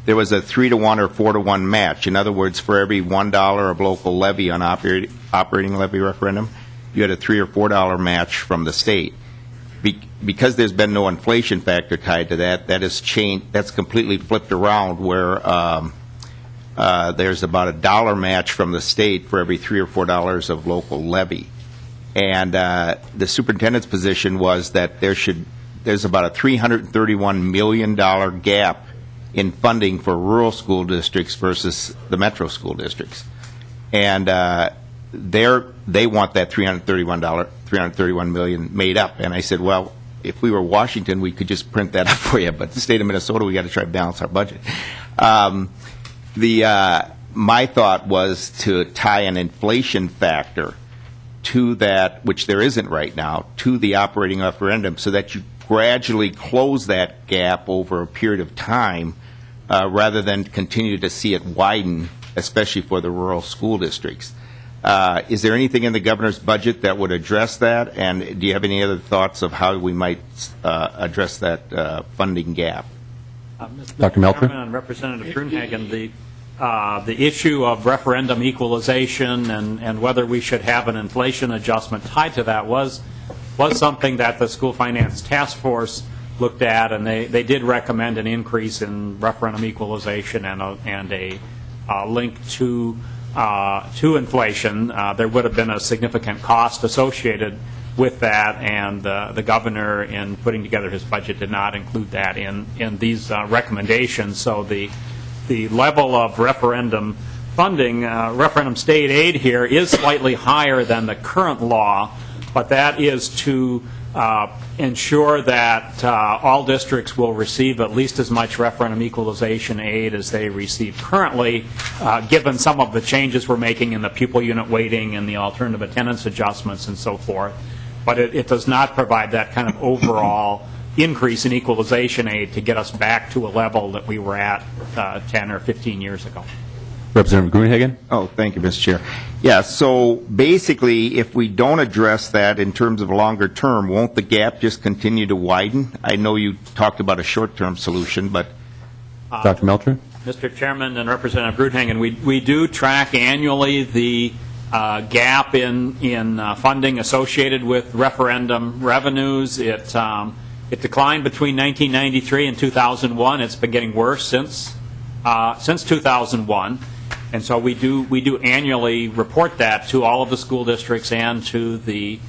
There was a 3-to-1 or 4-to-1 match. In other words, for every $1 of local levy on operating levy referendum, you had a $3 or $4 match from the state. Because there's been no inflation factor tied to that, that has changed. That's completely flipped around, where there's about a $1 match from the state for every $3 or $4 of local levy. And the superintendent's position was that there's about a $331 million gap in funding for rural school districts versus the metro school districts. And they want that $331 million made up. And I said, well, if we were Washington, we could just print that up for you. But the state of Minnesota, we got to try to balance our budget. My thought was to tie an inflation factor to that, which there isn't right now, to the operating referendum, so that you gradually close that gap over a period of time, rather than continue to see it widen, especially for the rural school districts. Is there anything in the governor's budget that would address that? And do you have any other thoughts of how we might address that funding gap? Dr. Melcher? And Representative Grunhagen, the issue of referendum equalization and whether we should have an inflation adjustment tied to that was something that the School Finance Task Force looked at, and they did recommend an increase in referendum equalization and a link to inflation. There would have been a significant cost associated with that, and the governor, in putting together his budget, did not include that in these recommendations. So the level of referendum funding, referendum state aid here, is slightly higher than the current law, but that is to ensure that all districts will receive at least as much referendum equalization aid as they receive currently, given some of the changes we're making in the pupil unit weighting and the alternative attendance adjustments and so forth. But it does not provide that kind of overall increase in equalization aid to get us back to a level that we were at 10 or 15 years ago. Representative Grunhagen? Oh, thank you, Mr. Chair. Yeah, so basically, if we don't address that in terms of longer term, won't the gap just continue to widen? I know you talked about a short-term solution, but... Dr. Melcher? Mr. Chairman and Representative Grunhagen, we do track annually the gap in funding associated with referendum revenues. It It declined between 1993 and 2001. It's been getting worse since 2001. And so we do annually report that to all of the school districts and to the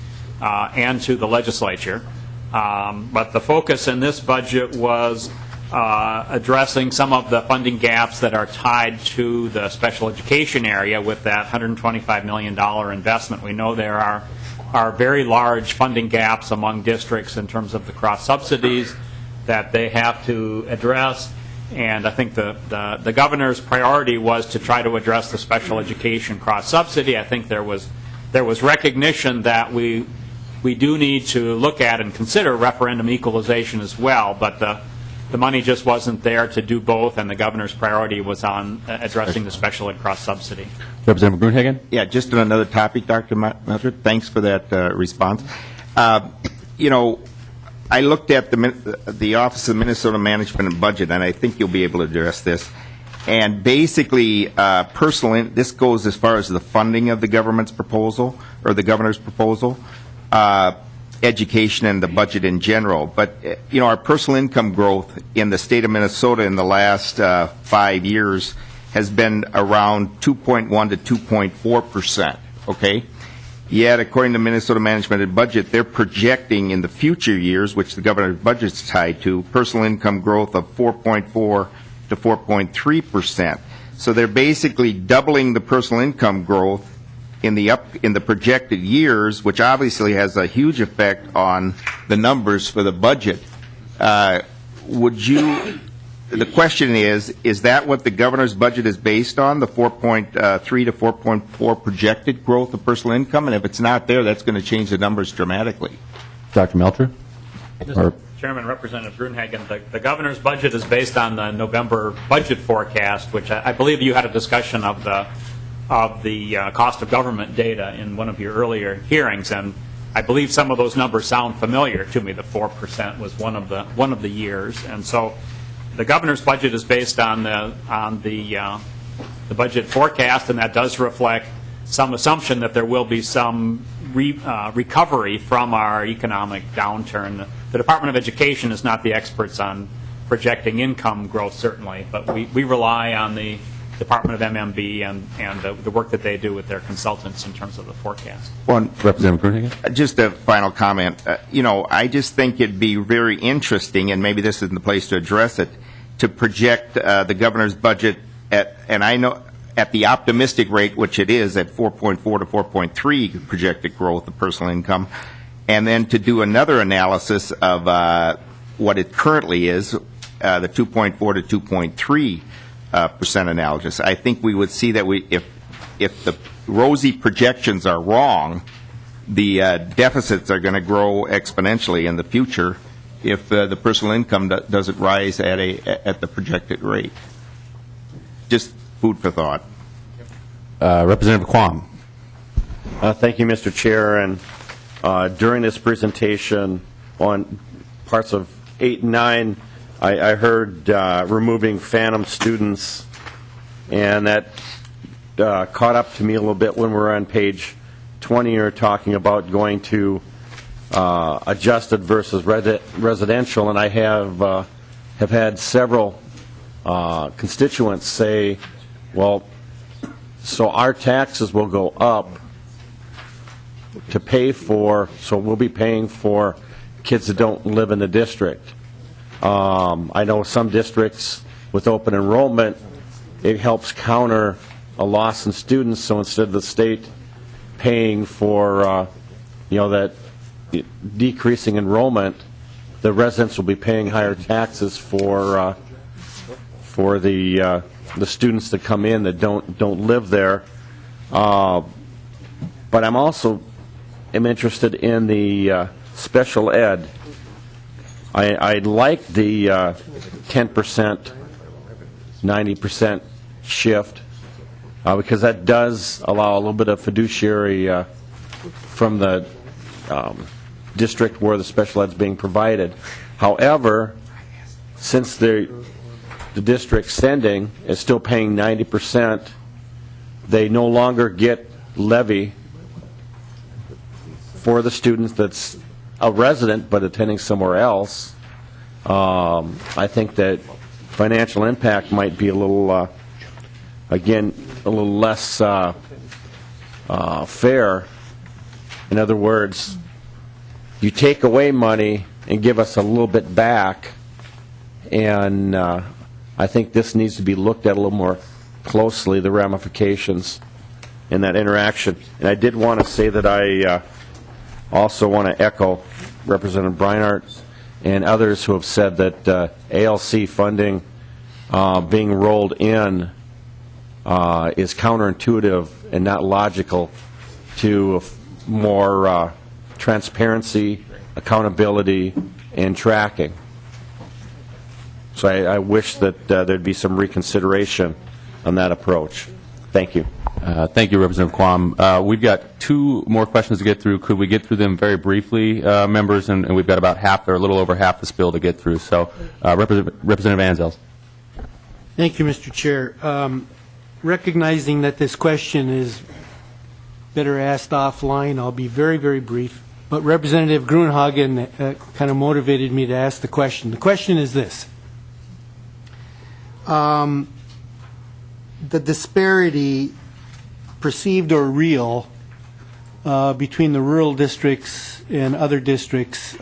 legislature. But the focus in this budget was addressing some of the funding gaps that are tied to the special education area with that $125 million investment. We know there are very large funding gaps among districts in terms of the cross subsidies that they have to address. And I think the governor's priority was to try to address the special education cross subsidy. I think there was recognition that we do need to look at and consider referendum equalization as well, but the money just wasn't there to do both, and the governor's priority was on addressing the special ed cross subsidy. Representative Gruenhagen? Yeah, just on another topic, Dr. Melcher, thanks for that response. You know, I looked at the Office of Minnesota Management and Budget, and I think you'll be able to address this. And basically, this goes as far as the funding of the government's proposal, or the governor's proposal, education and the budget in general. But, you know, our personal income growth in the state of Minnesota in the last 5 years has been around 2.1 to 2.4%, okay? Yet, according to Minnesota Management and Budget, they're projecting in the future years, which the governor's budget is tied to, personal income growth of 4.4 to 4.3%. So they're basically doubling the personal income growth in the projected years, which obviously has a huge effect on the numbers for the budget. The question is that what the governor's budget is based on, the 4.3 to 4.4 projected growth of personal income? And if it's not there, that's going to change the numbers dramatically. Dr. Melcher? Mr. Chairman, Representative Gruenhagen, the governor's budget is based on the November budget forecast, which I believe you had a discussion of the cost of government data in one of your earlier hearings, and I believe some of those numbers sound familiar to me. The 4% was one of the years, and so the governor's budget is based on the budget forecast, and that does reflect some assumption that there will be some recovery from our economic downturn. The Department of Education is not the experts on projecting income growth, certainly, but we rely on the Department of MMB and the work that they do with their consultants in terms of the forecast. Representative Gruenhagen? Just a final comment. You know, I just think it'd be very interesting, and maybe this isn't the place to address it, to project the governor's budget at the optimistic rate, which it is at 4.4 to 4.3 projected growth of personal income, and then to do another analysis of what it currently is, the 2.4 to 2.3 percent analysis. I think we would see that if the rosy projections are wrong, the deficits are going to grow exponentially in the future if the personal income doesn't rise at the projected rate. Just food for thought. Representative Quam? Thank you, Mr. Chair. And during this presentation on parts of 8 and 9, I heard removing phantom students, and that caught up to me a little bit when we were on page 20. You're talking about going to adjusted versus residential, and I have had several constituents say, well, so our taxes will go up to pay for, so we'll be paying for kids that don't live in the district. I know some districts with open enrollment, it helps counter a loss in students, so instead of the state paying for, that decreasing enrollment, the residents will be paying higher taxes for the students that come in that don't live there. But I'm also interested in the special ed. I like the 10%, 90% shift because that does allow a little bit of fiduciary from the district where the special ed is being provided. However, since the district sending is still paying 90%, they no longer get levy for the students that's a resident but attending somewhere else. I think that financial impact might be a little, again, a little less fair. In other words, you take away money and give us a little bit back, and I think this needs to be looked at a little more closely, the ramifications in that interaction. And I did want to say that I also want to echo Representative Breinart and others who have said that ALC funding being rolled in is counterintuitive and not logical to more transparency, accountability, and tracking. So I wish that there'd be some reconsideration on that approach. Thank you. Thank you, Representative Quam. We've got two more questions to get through. Could we get through them very briefly, members? And we've got about half, or a little over half the spill to get through. So, Representative Anzels. Thank you, Mr. Chair. Recognizing that this question is better asked offline, I'll be very, very brief. But Representative Gruenhagen kind of motivated me to ask the question. The question is this. The disparity, perceived or real, between the rural districts and other districts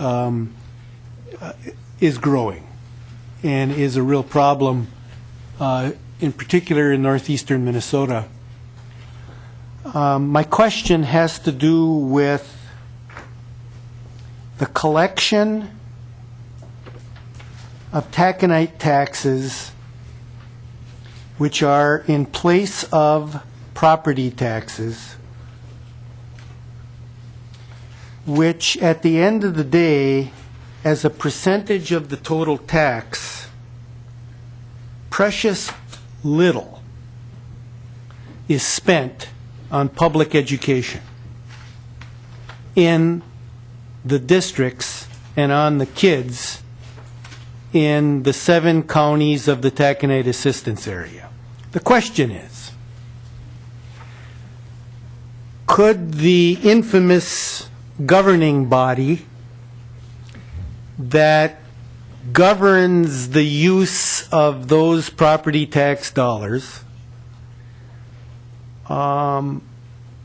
is growing and is a real problem, in particular in northeastern Minnesota. My question has to do with the collection of taconite taxes, which are in place of property taxes, which at the end of the day, as a percentage of the total tax, precious little is spent on public education in the districts and on the kids in the 7 counties of the taconite assistance area. The question is, could the infamous governing body that governs the use of those property tax dollars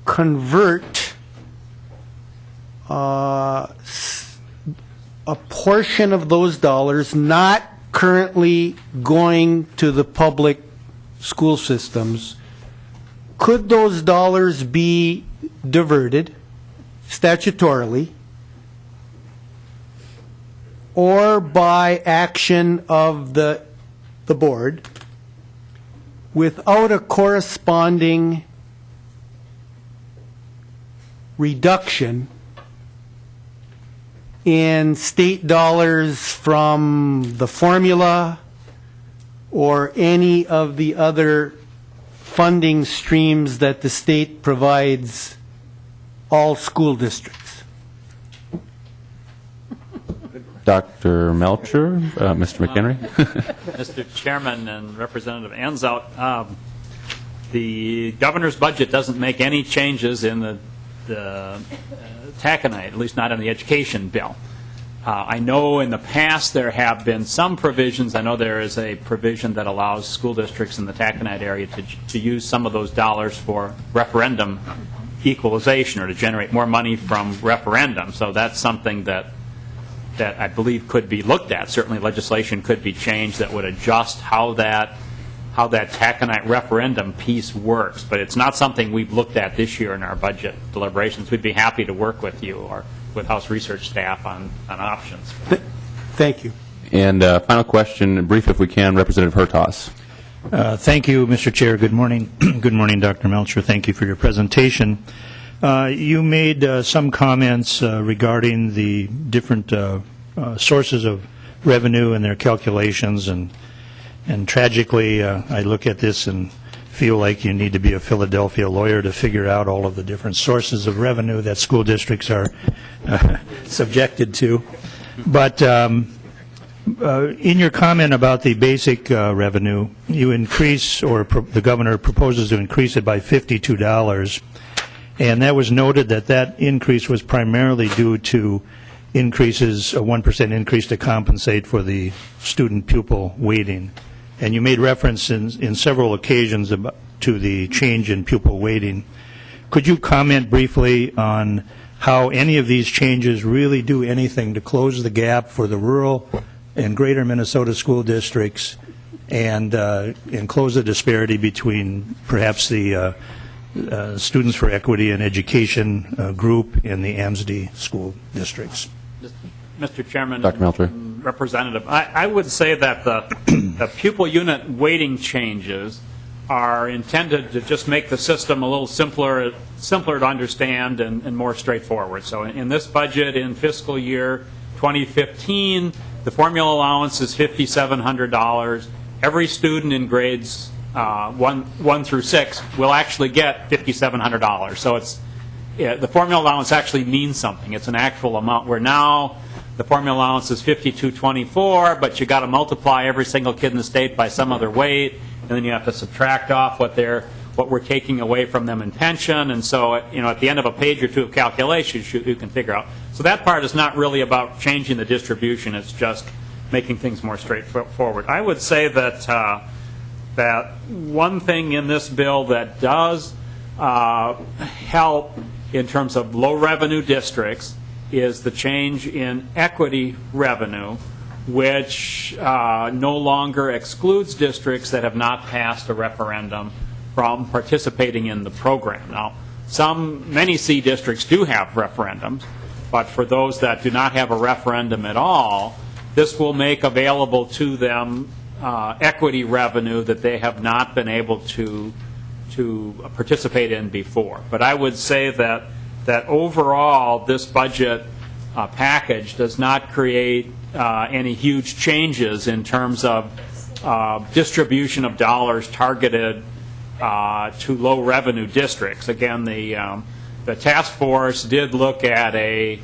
convert a portion of those dollars not currently going to the public school systems, could those dollars be diverted statutorily or by action of the board without a corresponding reduction in state dollars from the formula or any of the other funding streams that the state provides all school districts? Dr. Melcher, Mr. McHenry. Mr. Chairman and Representative Anzout, the governor's budget doesn't make any changes in the taconite, at least not in the education bill. I know in the past there have been some provisions. I know there is a provision that allows school districts in the taconite area to use some of those dollars for referendum equalization or to generate more money from referendum. So that's something that I believe could be looked at. Certainly legislation could be changed that would adjust how that taconite referendum piece works. But it's not something we've looked at this year in our budget deliberations. We'd be happy to work with you or with House research staff on options. Thank you. And final question, brief if we can, Representative Hertaus. Thank you, Mr. Chair. Good morning. Good morning, Dr. Melcher. Thank you for your presentation. You made some comments regarding the different sources of revenue and their calculations, and tragically, I look at this and feel like you need to be a Philadelphia lawyer to figure out all of the different sources of revenue that school districts are subjected to. But in your comment about the basic revenue, you increase, or the governor proposes to increase it by $52, and that was noted that increase was primarily due to increases, a 1% increase to compensate for the student pupil weighting. And you made reference in several occasions to the change in pupil weighting. Could you comment briefly on how any of these changes really do anything to close the gap for the rural and greater Minnesota school districts and close the disparity between perhaps the Students for Equity and Education group and the AMSD school districts? Mr. Chairman. Dr. Melcher. Representative, I would say that the pupil unit weighting changes are intended to just make the system a little simpler to understand and more straightforward. So in this budget, in fiscal year 2015, the formula allowance is $5,700. Every student in grades 1 through 6 will actually get $5,700. So the formula allowance actually means something. It's an actual amount, where now the formula allowance is $5,224, but you got to multiply every single kid in the state by some other weight, and then you have to subtract off what we're taking away from them in pension. And so, at the end of a page or two of calculations, you can figure out. So that part is not really about changing the distribution. It's just making things more straightforward. I would say that that one thing in this bill that does help in terms of low revenue districts is the change in equity revenue, which no longer excludes districts that have not passed a referendum from participating in the program. Now, many C districts do have referendums, but for those that do not have a referendum at all, this will make available to them equity revenue that they have not been able to participate in before. But I would say that overall, this budget package does not create any huge changes in terms of distribution of dollars targeted to low revenue districts. Again, the task force did look at a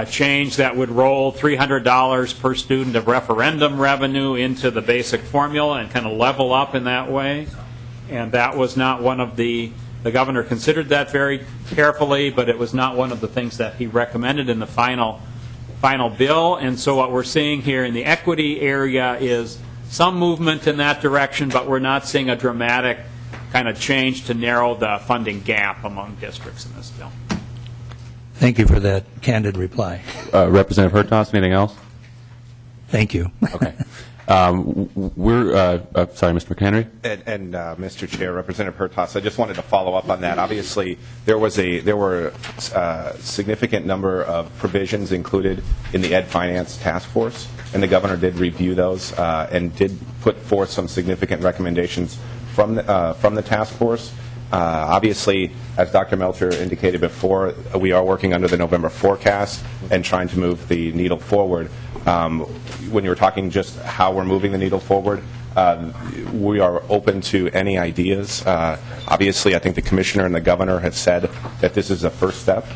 change that would roll $300 per student of referendum revenue into the basic formula and kind of level up in that way. And that was not one of the governor considered that very carefully, but it was not one of the things that he recommended in the final bill. And so what we're seeing here in the equity area is some movement in that direction, but we're not seeing a dramatic kind of change to narrow the funding gap among districts in this bill. Thank you for that candid reply. Representative Hertaus, anything else? Thank you. Okay. Sorry, Mr. McHenry. And Mr. Chair, Representative Hertaus, I just wanted to follow up on that. Obviously, there were a significant number of provisions included in the Ed Finance Task Force, and the governor did review those and did put forth some significant recommendations from the task force. Obviously, as Dr. Melcher indicated before, we are working under the November forecast and trying to move the needle forward. When you were talking just how we're moving the needle forward, we are open to any ideas. Obviously, I think the commissioner and the governor have said that this is a first step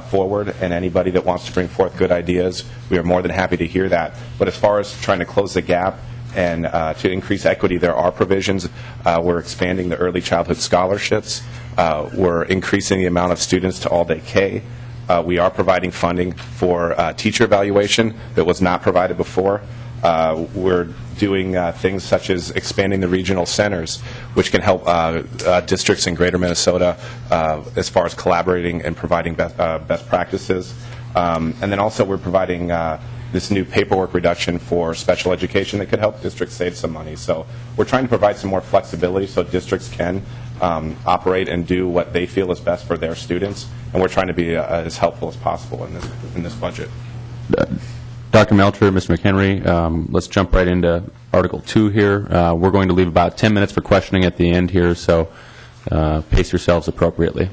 forward, and anybody that wants to bring forth good ideas, we are more than happy to hear that. But as far as trying to close the gap and to increase equity, there are provisions. We're expanding the early childhood scholarships. We're increasing the amount of students to all-day K. We are providing funding for teacher evaluation that was not provided before. We're doing things such as expanding the regional centers, which can help districts in greater Minnesota as far as collaborating and providing best practices. And then also we're providing this new paperwork reduction for special education that could help districts save some money. So we're trying to provide some more flexibility so districts can operate and do what they feel is best for their students, and we're trying to be as helpful as possible in this budget. Dr. Melcher, Mr. McHenry, let's jump right into Article 2 here. We're going to leave about 10 minutes for questioning at the end here, so pace yourselves appropriately.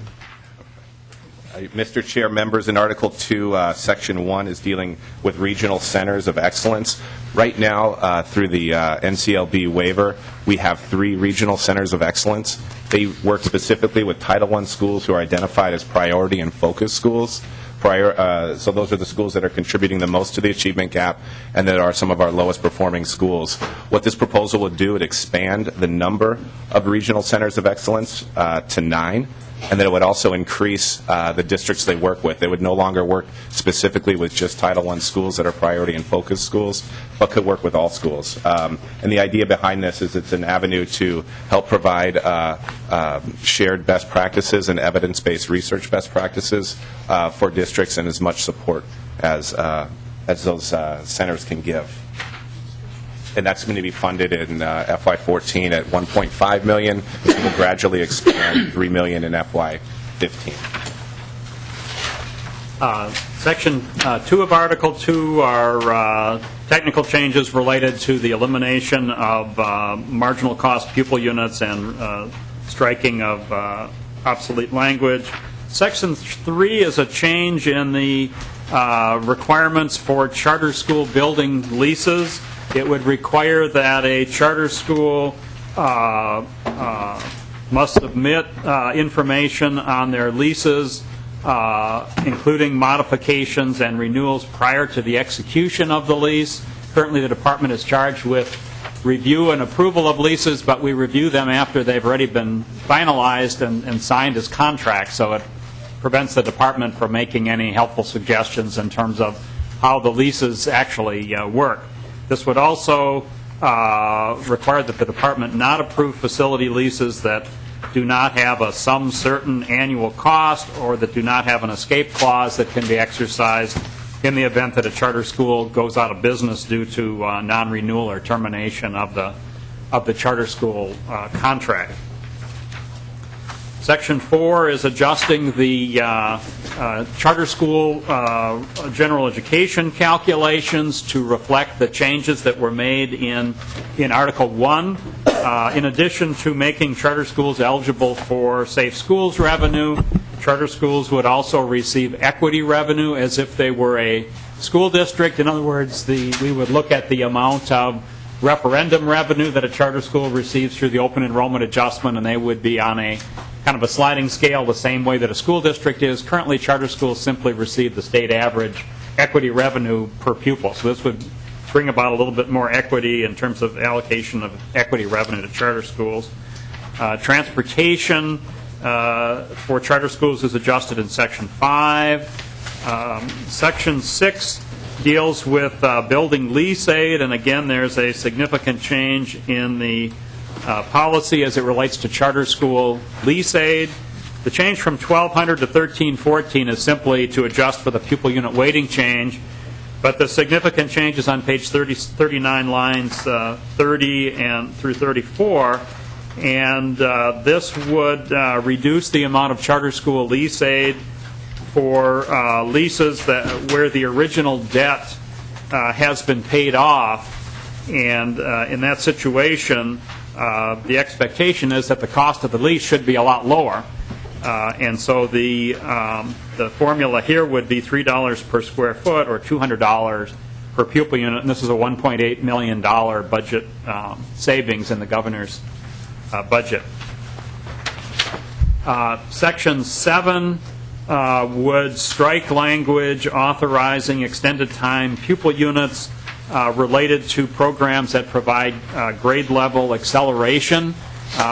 Mr. Chair, members, in Article 2, Section 1 is dealing with regional centers of excellence. Right now, through the NCLB waiver, we have 3 regional centers of excellence. They work specifically with Title I schools who are identified as priority and focus schools. So those are the schools that are contributing the most to the achievement gap and that are some of our lowest performing schools. What this proposal would do, it expand the number of regional centers of excellence to 9. and that it would also increase the districts they work with. They would no longer work specifically with just Title I schools that are priority and focus schools, but could work with all schools. And the idea behind this is it's an avenue to help provide shared best practices and evidence-based research best practices for districts, and as much support as those centers can give. And that's going to be funded in FY14 at $1.5 million. It will gradually expand $3 million in FY15. Section 2 of Article 2 are technical changes related to the elimination of marginal cost pupil units and striking of obsolete language. Section 3 is a change in the requirements for charter school building leases. It would require that a charter school must submit information on their leases, including modifications and renewals prior to the execution of the lease. Currently, the department is charged with review and approval of leases, but we review them after they've already been finalized and signed as contracts, so it prevents the department from making any helpful suggestions in terms of how the leases actually work. This would also require that the department not approve facility leases that do not have a some certain annual cost or that do not have an escape clause that can be exercised in the event that a charter school goes out of business due to non-renewal or termination of the charter school contract. Section 4 is adjusting the charter school general education calculations to reflect the changes that were made in Article 1. In addition to making charter schools eligible for Safe Schools revenue, charter schools would also receive equity revenue as if they were a school district. In other words, we would look at the amount of referendum revenue that a charter school receives through the open enrollment adjustment, and they would be on a kind of a sliding scale the same way that a school district is. Currently, charter schools simply receive the state average equity revenue per pupil. So this would bring about a little bit more equity in terms of allocation of equity revenue to charter schools. Transportation for charter schools is adjusted in Section 5. Section 6 deals with building lease aid, and again, there's a significant change in the policy as it relates to charter school lease aid. The change from 1,200 to 1,314 is simply to adjust for the pupil unit weighting change, but the significant changes on page 39, lines 30 and through 34, and this would reduce the amount of charter school lease aid for leases where the original debt has been paid off, and in that situation, the expectation is that the cost of the lease should be a lot lower, and so the formula here would be $3 per square foot or $200 per pupil unit, and this is a $1.8 million budget savings in the governor's budget. Section 7 would strike language authorizing extended time pupil units related to programs that provide grade level acceleration.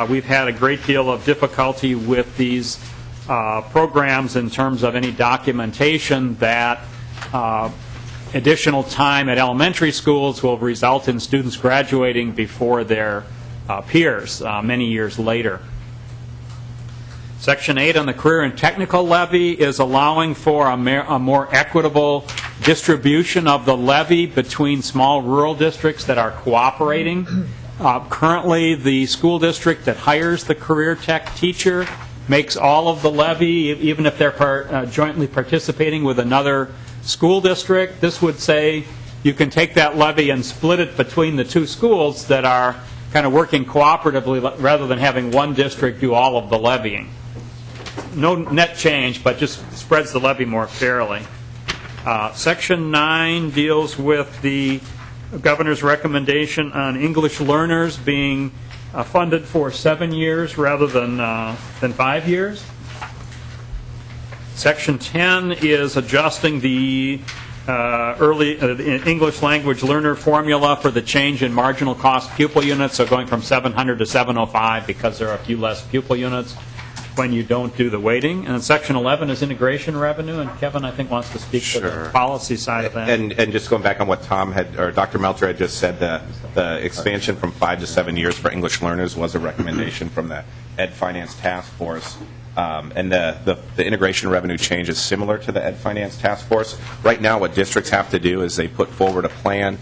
We've had a great deal of difficulty with these programs in terms of any documentation that additional time at elementary schools will result in students graduating before their peers many years later. Section 8 on the career and technical levy is allowing for a more equitable distribution of the levy between small rural districts that are cooperating. Currently, the school district that hires the career tech teacher makes all of the levy, even if they're jointly participating with another school district. This would say you can take that levy and split it between the two schools that are kind of working cooperatively rather than having one district do all of the levying. No net change, but just spreads the levy more fairly. Section 9 deals with the governor's recommendation on English learners being funded for 7 years rather than 5 years. Section 10 is adjusting the English language learner formula for the change in marginal cost pupil units, so going from 700 to 705 because there are a few less pupil units. when you don't do the weighting. And then Section 11 is integration revenue, and Kevin, I think, wants to speak to the policy side of that. And just going back on what Tom had, or Dr. Melcher had just said, the expansion from 5 to 7 years for English learners was a recommendation from the Ed Finance Task Force. And the integration revenue change is similar to the Ed Finance Task Force. Right now, what districts have to do is they put forward a plan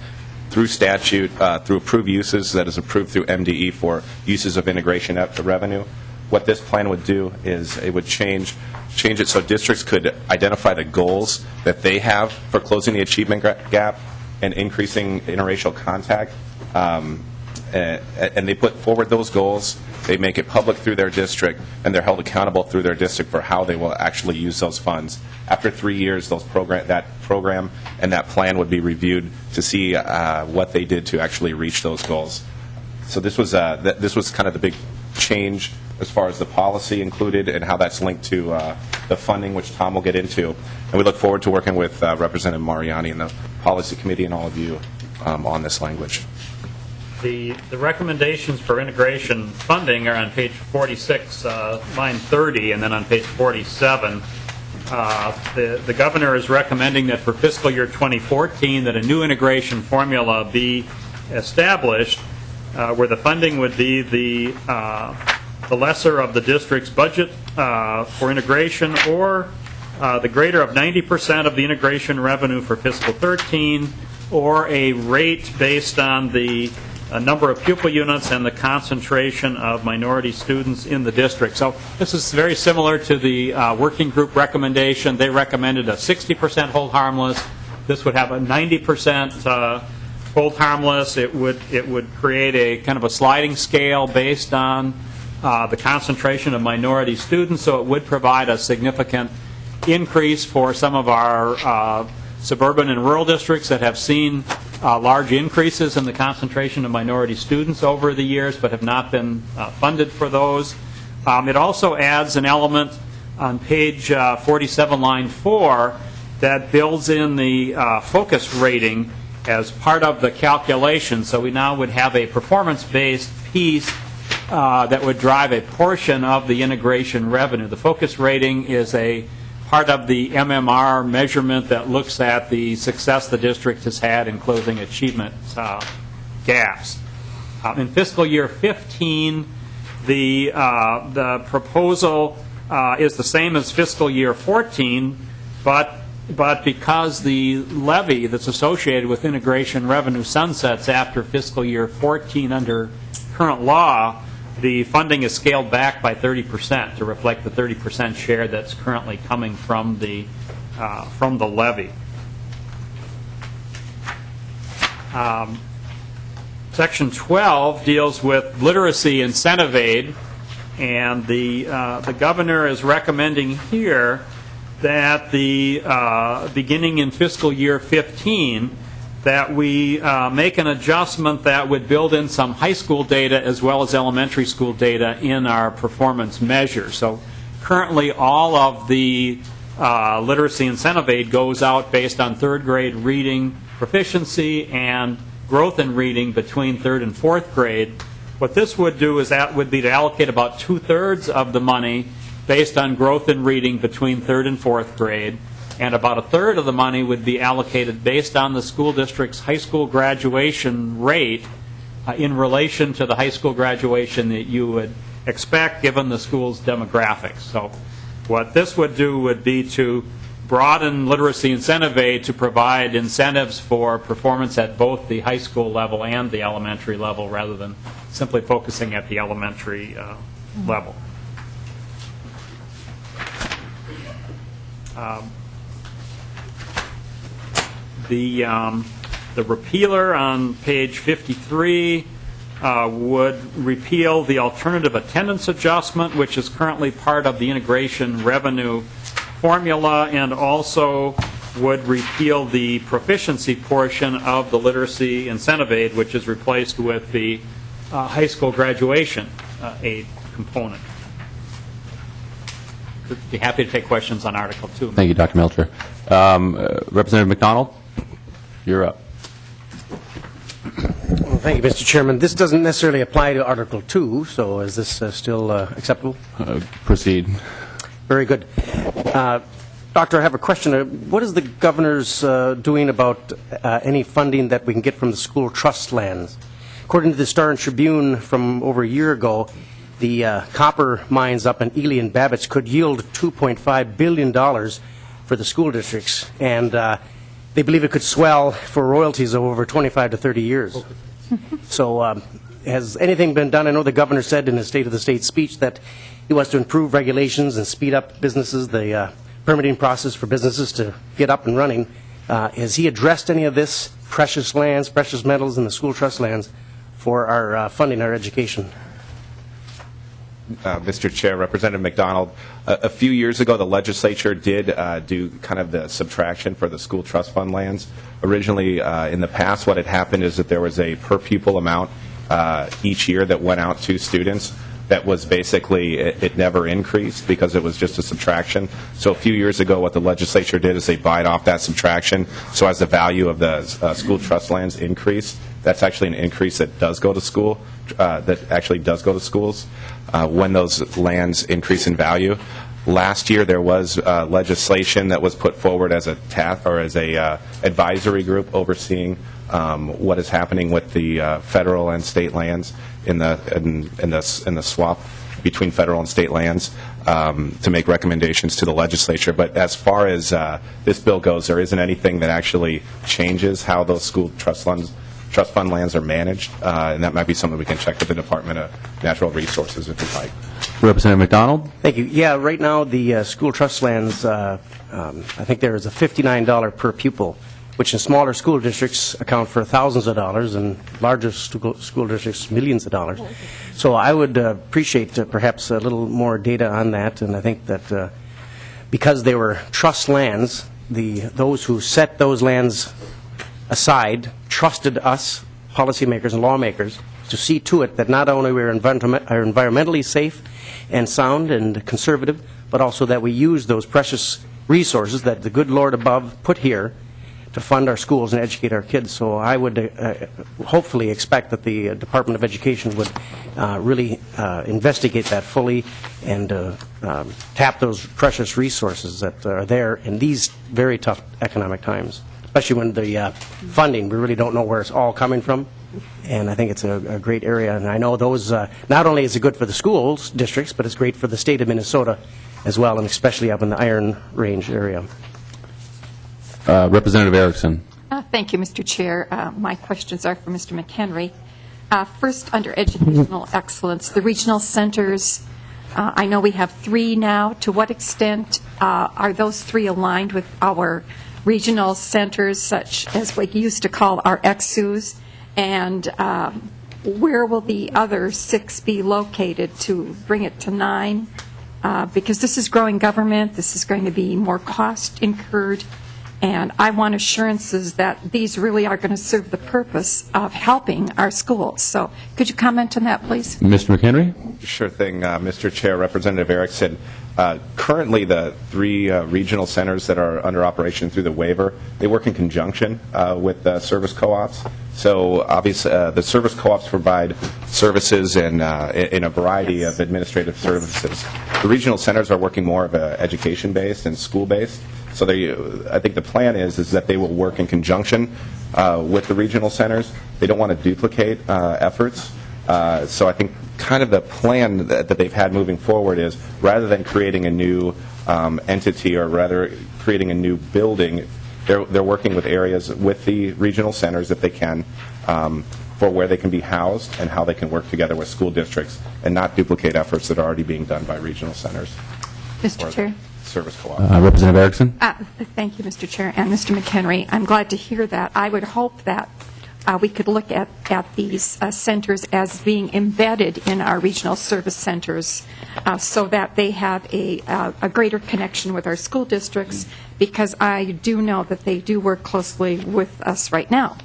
through statute, through approved uses that is approved through MDE for uses of integration revenue. What this plan would do is it would change it so districts could identify the goals that they have for closing the achievement gap and increasing interracial contact. And they put forward those goals. They make it public through their district, and they're held accountable through their district for how they will actually use those funds. After 3 years, that program and that plan would be reviewed to see what they did to actually reach those goals. So this was kind of the big change as far as the policy included and how that's linked to the funding, which Tom will get into. And we look forward to working with Representative Mariani and the Policy Committee and all of you on this language. The recommendations for integration funding are on page 46, line 30, and then on page 47. The governor is recommending that for fiscal year 2014 that a new integration formula be established where the funding would be the lesser of the district's budget for integration or the greater of 90% of the integration revenue for fiscal 13 or a rate based on the number of pupil units and the concentration of minority students in the district. So this is very similar to the working group recommendation. They recommended a 60% hold harmless. This would have a 90% hold harmless. It would create a kind of a sliding scale based on the concentration of minority students. So it would provide a significant increase for some of our suburban and rural districts that have seen large increases in the concentration of minority students over the years but have not been funded for those. It also adds an element on page 47, line 4, that builds in the focus rating as part of the calculation. So we now would have a performance-based piece that would drive a portion of the integration revenue. The focus rating is a part of the MMR measurement that looks at the success the district has had in closing achievement gaps. In fiscal year 15, the proposal is the same as fiscal year 14, but because the levy that's associated with integration revenue sunsets after fiscal year 14 under current law, the funding is scaled back by 30% to reflect the 30% share that's currently coming from the levy. Section 12 deals with literacy incentive aid, and the governor is recommending here that beginning in fiscal year 15, that we make an adjustment that would build in some high school data as well as elementary school data in our performance measure. So currently all of the literacy incentive aid goes out based on third grade reading proficiency and growth in reading between third and fourth grade. What this would do is that would be to allocate about 2/3 of the money based on growth in reading between third and fourth grade, and about 1/3 of the money would be allocated based on the school district's high school graduation rate in relation to the high school graduation that you would expect given the school's demographics. So what this would do would be to broaden literacy incentive aid to provide incentives for performance at both the high school level and the elementary level rather than simply focusing at the elementary level. The repealer on page 53 would repeal the alternative attendance adjustment, which is currently part of the integration revenue formula, and also would repeal the proficiency portion of the literacy incentive aid, which is replaced with the high school graduation aid component. I'd be happy to take questions on Article 2. Thank you, Dr. Melcher. Representative McDonald, you're up. Thank you, Mr. Chairman. This doesn't necessarily apply to Article 2, so is this still acceptable? Proceed. Very good. Doctor, I have a question. What is the governor's doing about any funding that we can get from the school trust lands? According to the Star and Tribune from over a year ago, the copper mines up in Ely and Babbitts could yield $2.5 billion for the school districts, and they believe it could swell for royalties of over 25 to 30 years. So has anything been done? I know the governor said in his State of the State speech that he wants to improve regulations and speed up businesses, the permitting process for businesses to get up and running. Has he addressed any of this precious lands, precious metals in the school trust lands for our funding our education? Mr. Chair, Representative McDonald, a few years ago the legislature did do kind of the subtraction for the school trust fund lands. Originally, in the past, what had happened is that there was a per pupil amount each year that went out to students. That was basically, it never increased because it was just a subtraction. So a few years ago, what the legislature did is they bite off that subtraction. So as the value of the school trust lands increased, that's actually an increase that does go to school, that actually does go to schools when those lands increase in value. Last year, there was legislation that was put forward as a task or as a advisory group overseeing what is happening with the federal and state lands in the swap between federal and state lands to make recommendations to the legislature. But as far as this bill goes, there isn't anything that actually changes how those school trust fund lands are managed, and that might be something we can check with the Department of Natural Resources if you'd like. Representative McDonald? Thank you. Yeah, right now the school trust lands, I think there is a $59 per pupil, which in smaller school districts account for thousands of dollars, and larger school districts millions of dollars. So I would appreciate perhaps a little more data on that, and I think that because they were trust lands, those who set those lands aside trusted us, policymakers and lawmakers, to see to it that not only we are environmentally safe and sound and conservative, but also that we use those precious resources that the good Lord above put here to fund our schools and educate our kids. So I would hopefully expect that the Department of Education would really investigate that fully and tap those precious resources that are there in these very tough economic times, especially when the funding, we really don't know where it's all coming from. And I think it's a great area. And I know those, not only is it good for the schools districts, but it's great for the state of Minnesota as well, and especially up in the Iron Range area. Representative Erickson. Thank you, Mr. Chair. My questions are for Mr. McHenry. First, under educational excellence, the regional centers, I know we have 3 now. To what extent are those 3 aligned with our regional centers, such as what you used to call our XUs? And where will the other 6 be located to bring it to 9? Because this is growing government, this is going to be more cost incurred, and I want assurances that these really are going to serve the purpose of helping our schools. So could you comment on that, please? Mr. McHenry? Sure thing, Mr. Chair, Representative Erickson. Currently, the 3 regional centers that are under operation through the waiver, they work in conjunction with service co-ops. So obviously, the service co-ops provide services in a variety of administrative services. The regional centers are working more of education-based and school-based. So I think the plan is that they will work in conjunction with the regional centers. They don't want to duplicate efforts. So I think kind of the plan that they've had moving forward is rather than creating a new entity or rather creating a new building, they're working with areas with the regional centers if they can for where they can be housed and how they can work together with school districts and not duplicate efforts that are already being done by regional centers. Mr. Chair. Service co-op. Representative Erickson? Thank you, Mr. Chair. And Mr. McHenry, I'm glad to hear that. I would hope that we could look at these centers as being embedded in our regional service centers so that they have a greater connection with our school districts, because I do know that they do work closely with us right now.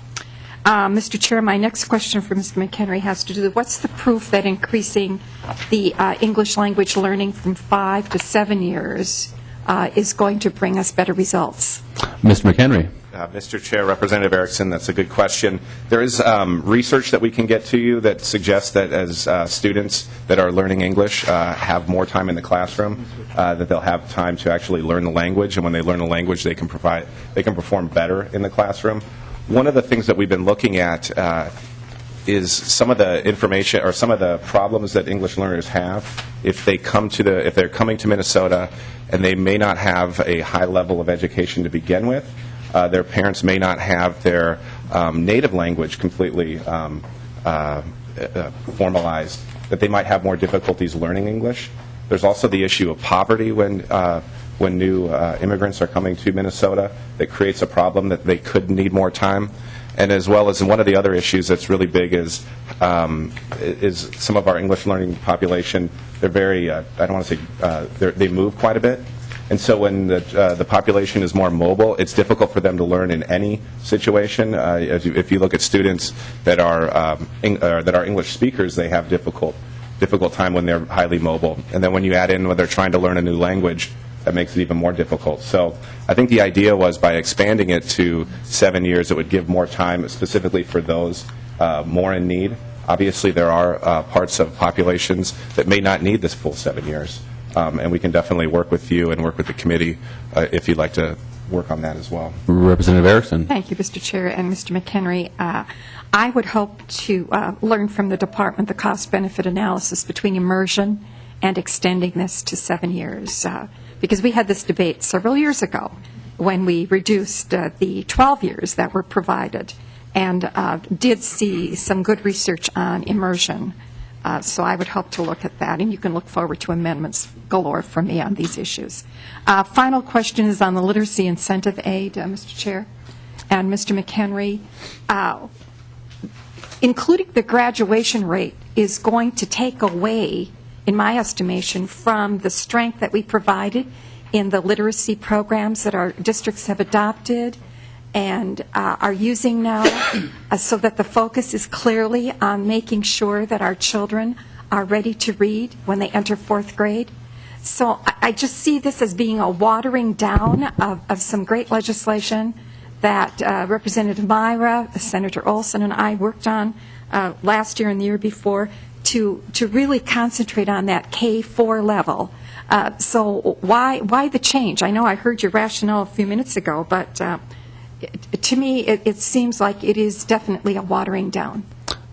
Mr. Chair, my next question for Mr. McHenry has to do with what's the proof that increasing the English language learning from 5 to 7 years is going to bring us better results? Mr. McHenry. Mr. Chair, Representative Erickson, that's a good question. There is research that we can get to you that suggests that as students that are learning English have more time in the classroom, that they'll have time to actually learn the language, and when they learn the language, they can perform better in the classroom. One of the things that we've been looking at is some of the information or some of the problems that English learners have if they're coming to Minnesota and they may not have a high level of education to begin with. Their parents may not have their native language completely formalized, that they might have more difficulties learning English. There's also the issue of poverty when new immigrants are coming to Minnesota that creates a problem that they could need more time. And as well as one of the other issues that's really big is some of our English learning population, they're very, I don't want to say, they move quite a bit. And so when the population is more mobile, it's difficult for them to learn in any situation. If you look at students that are English speakers, they have difficult time when they're highly mobile. And then when you add in when they're trying to learn a new language, that makes it even more difficult. So I think the idea was by expanding it to 7 years, it would give more time specifically for those more in need. Obviously, there are parts of populations that may not need this full 7 years. And we can definitely work with you and work with the committee if you'd like to work on that as well. Representative Erickson. Thank you, Mr. Chair and Mr. McHenry. I would hope to learn from the department the cost-benefit analysis between immersion and extending this to 7 years. Because we had this debate several years ago when we reduced the 12 years that were provided and did see some good research on immersion. So I would hope to look at that, and you can look forward to amendments galore from me on these issues. Final question is on the literacy incentive aid, Mr. Chair, and Mr. McHenry. Including the graduation rate is going to take away, in my estimation, from the strength that we provided in the literacy programs that our districts have adopted and are using now, so that the focus is clearly on making sure that our children are ready to read when they enter 4th grade. So I just see this as being a watering down of some great legislation that Representative Myra, Senator Olson, and I worked on last year and the year before to really concentrate on that K-4 level. So why the change? I know I heard your rationale a few minutes ago, but to me, it seems like it is definitely a watering down.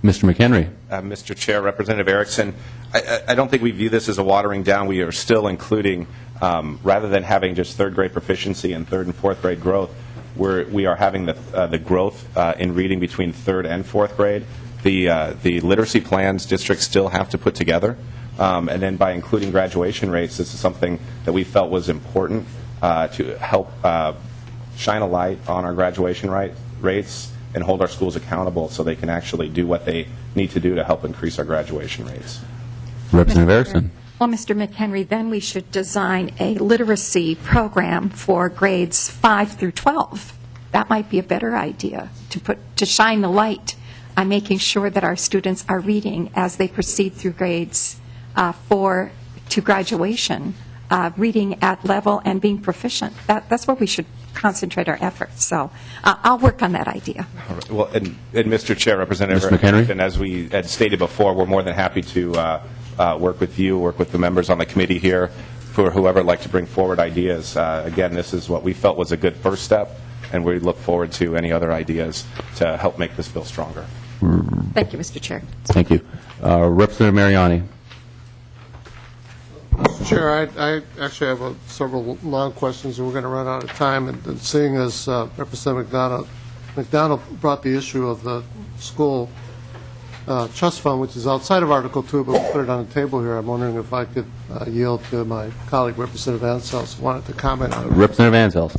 Mr. McHenry. Mr. Chair, Representative Erickson, I don't think we view this as a watering down. We are still including, rather than having just 3rd grade proficiency and 3rd and 4th grade growth, we are having the growth in reading between 3rd and 4th grade. The literacy plans districts still have to put together. And then by including graduation rates, this is something that we felt was important to help shine a light on our graduation rates and hold our schools accountable so they can actually do what they need to do to help increase our graduation rates. Representative Erickson. Well, Mr. McHenry, then we should design a literacy program for grades 5 through 12. That might be a better idea, to shine the light on making sure that our students are reading as they proceed through grades 4 to graduation, reading at level and being proficient. That's where we should concentrate our efforts. So I'll work on that idea. All right. Well, and Mr. Chair, Representative Mr. McHenry? and as we had stated before, we're more than happy to work with you, work with the members on the committee here, for whoever would like to bring forward ideas. Again, this is what we felt was a good first step, and we look forward to any other ideas to help make this bill stronger. Thank you, Mr. Chair. Thank you. Representative Mariani. Mr. Chair, I actually have several long questions, and we're going to run out of time. And seeing as Representative McDonald brought the issue of the school trust fund, which is outside of Article 2, but we'll put it on the table here, I'm wondering if I could yield to my colleague, Representative Ansels, who wanted to comment on it. Representative Ansels.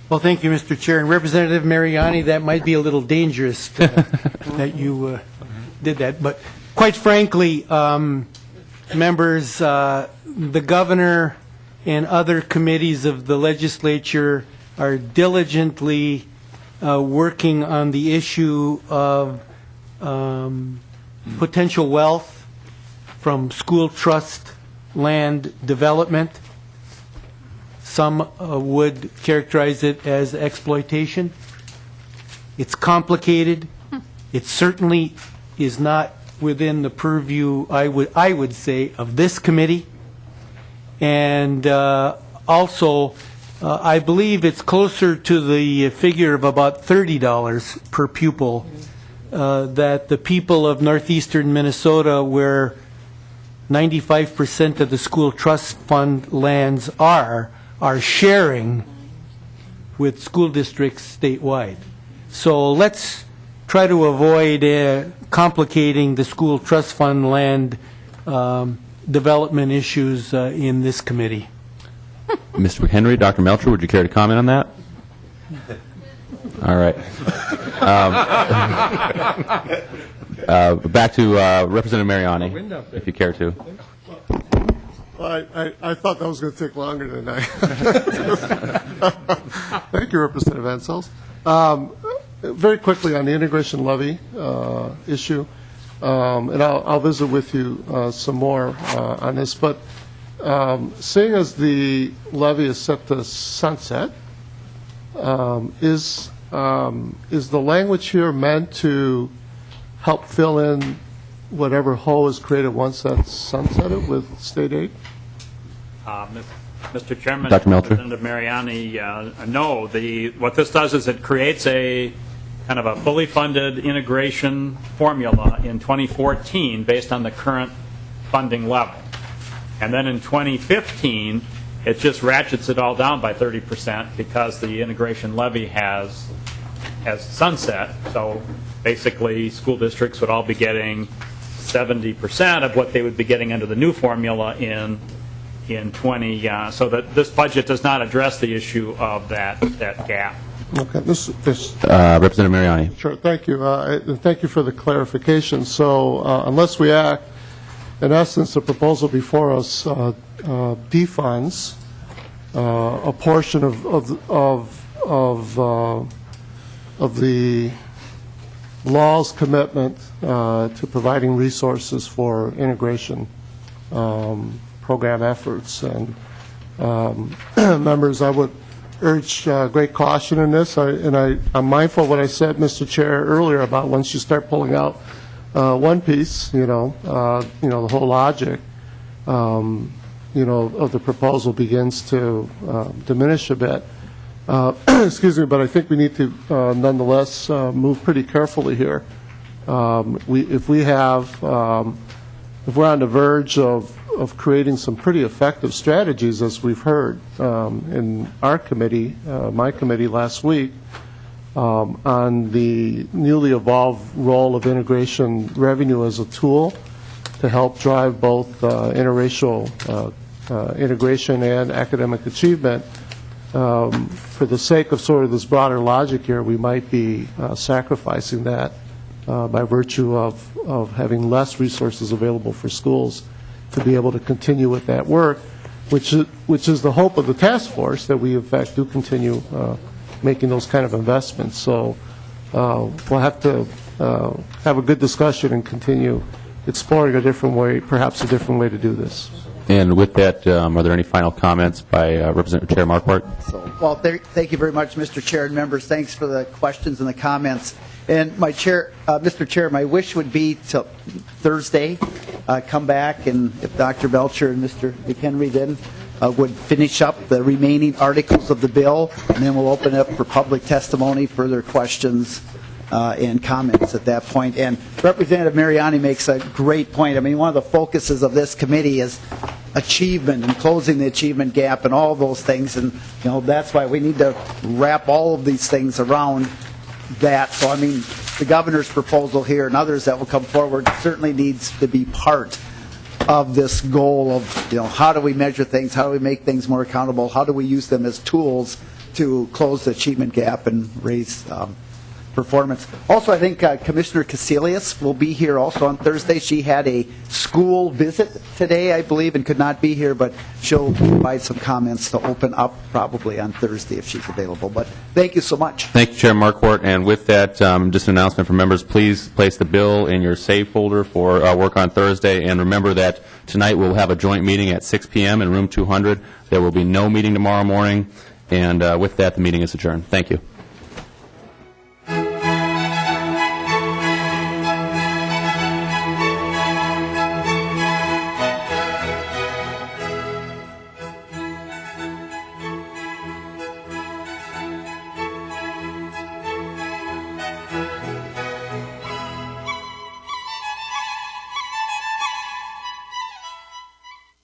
Well, thank you, Mr. Chair. And Representative Mariani, that might be a little dangerous that you did that. But quite frankly, members, the governor and other committees of the legislature are diligently working on the issue of potential wealth from school trust land development. Some would characterize it as exploitation. It's complicated. It certainly is not within the purview, I would say, of this committee. And also, I believe it's closer to the figure of about $30 per pupil that the people of northeastern Minnesota, where 95% of the school trust fund lands are sharing with school districts statewide. So let's try to avoid complicating the school trust fund land development issues in this committee. Mr. McHenry, Dr. Melcher, would you care to comment on that? All right. Back to Representative Mariani, if you care to. I thought that was going to take longer than I. Thank you, Representative Ansels. Very quickly on the integration levy issue, and I'll visit with you some more on this, but seeing as the levy is set to sunset, is the language here meant to help fill in whatever hole is created once that's sunsetted with state aid? Mr. Chairman, Dr. Melcher. Representative Mariani, no. What this does is it creates a kind of a fully funded integration formula in 2014 based on the current funding level. And then in 2015, it just ratchets it all down by 30% because the integration levy has sunset. So basically, school districts would all be getting 70% of what they would be getting under the new formula in 20. So that this budget does not address the issue of that gap. Okay. Representative Mariani. Sure. Thank you. Thank you for the clarification. So unless we act, in essence, the proposal before us defunds a portion of the law's commitment to providing resources for integration program efforts. And members, I would urge great caution in this. I'm mindful of what I said, Mr. Chair, earlier about once you start pulling out one piece, the whole logic, of the proposal begins to diminish a bit. Excuse me, but I think we need to nonetheless move pretty carefully here. If we're on the verge of creating some pretty effective strategies, as we've heard in our committee, my committee last week, on the newly evolved role of integration revenue as a tool to help drive both interracial integration and academic achievement. For the sake of sort of this broader logic here, we might be sacrificing that by virtue of having less resources available for schools to be able to continue with that work, which is the hope of the task force, that we in fact do continue making those kind of investments. So we'll have to have a good discussion and continue exploring a different way, perhaps a different way to do this. And with that, are there any final comments by Representative Chair Marquart? Well, thank you very much, Mr. Chair and members. Thanks for the questions and the comments. And my chair, Mr. Chair, my wish would be to Thursday come back, and if Dr. Belcher and Mr. McHenry then would finish up the remaining articles of the bill, and then we'll open it up for public testimony, further questions and comments at that point. And Representative Mariani makes a great point. I mean, one of the focuses of this committee is achievement and closing the achievement gap and all those things, and that's why we need to wrap all of these things around that. So I mean, the governor's proposal here and others that will come forward certainly needs to be part of this goal of how do we measure things, how do we make things more accountable, how do we use them as tools to close the achievement gap and raise performance. Also, I think Commissioner Casilius will be here also on Thursday. She had a school visit today, I believe, and could not be here, but she'll provide some comments to open up probably on Thursday if she's available. But thank you so much. Thank you, Chair Marquart. And with that, just an announcement for members, please place the bill in your save folder for work on Thursday. And remember that tonight we'll have a joint meeting at 6 p.m. in room 200. There will be no meeting tomorrow morning. And with that, the meeting is adjourned. Thank you.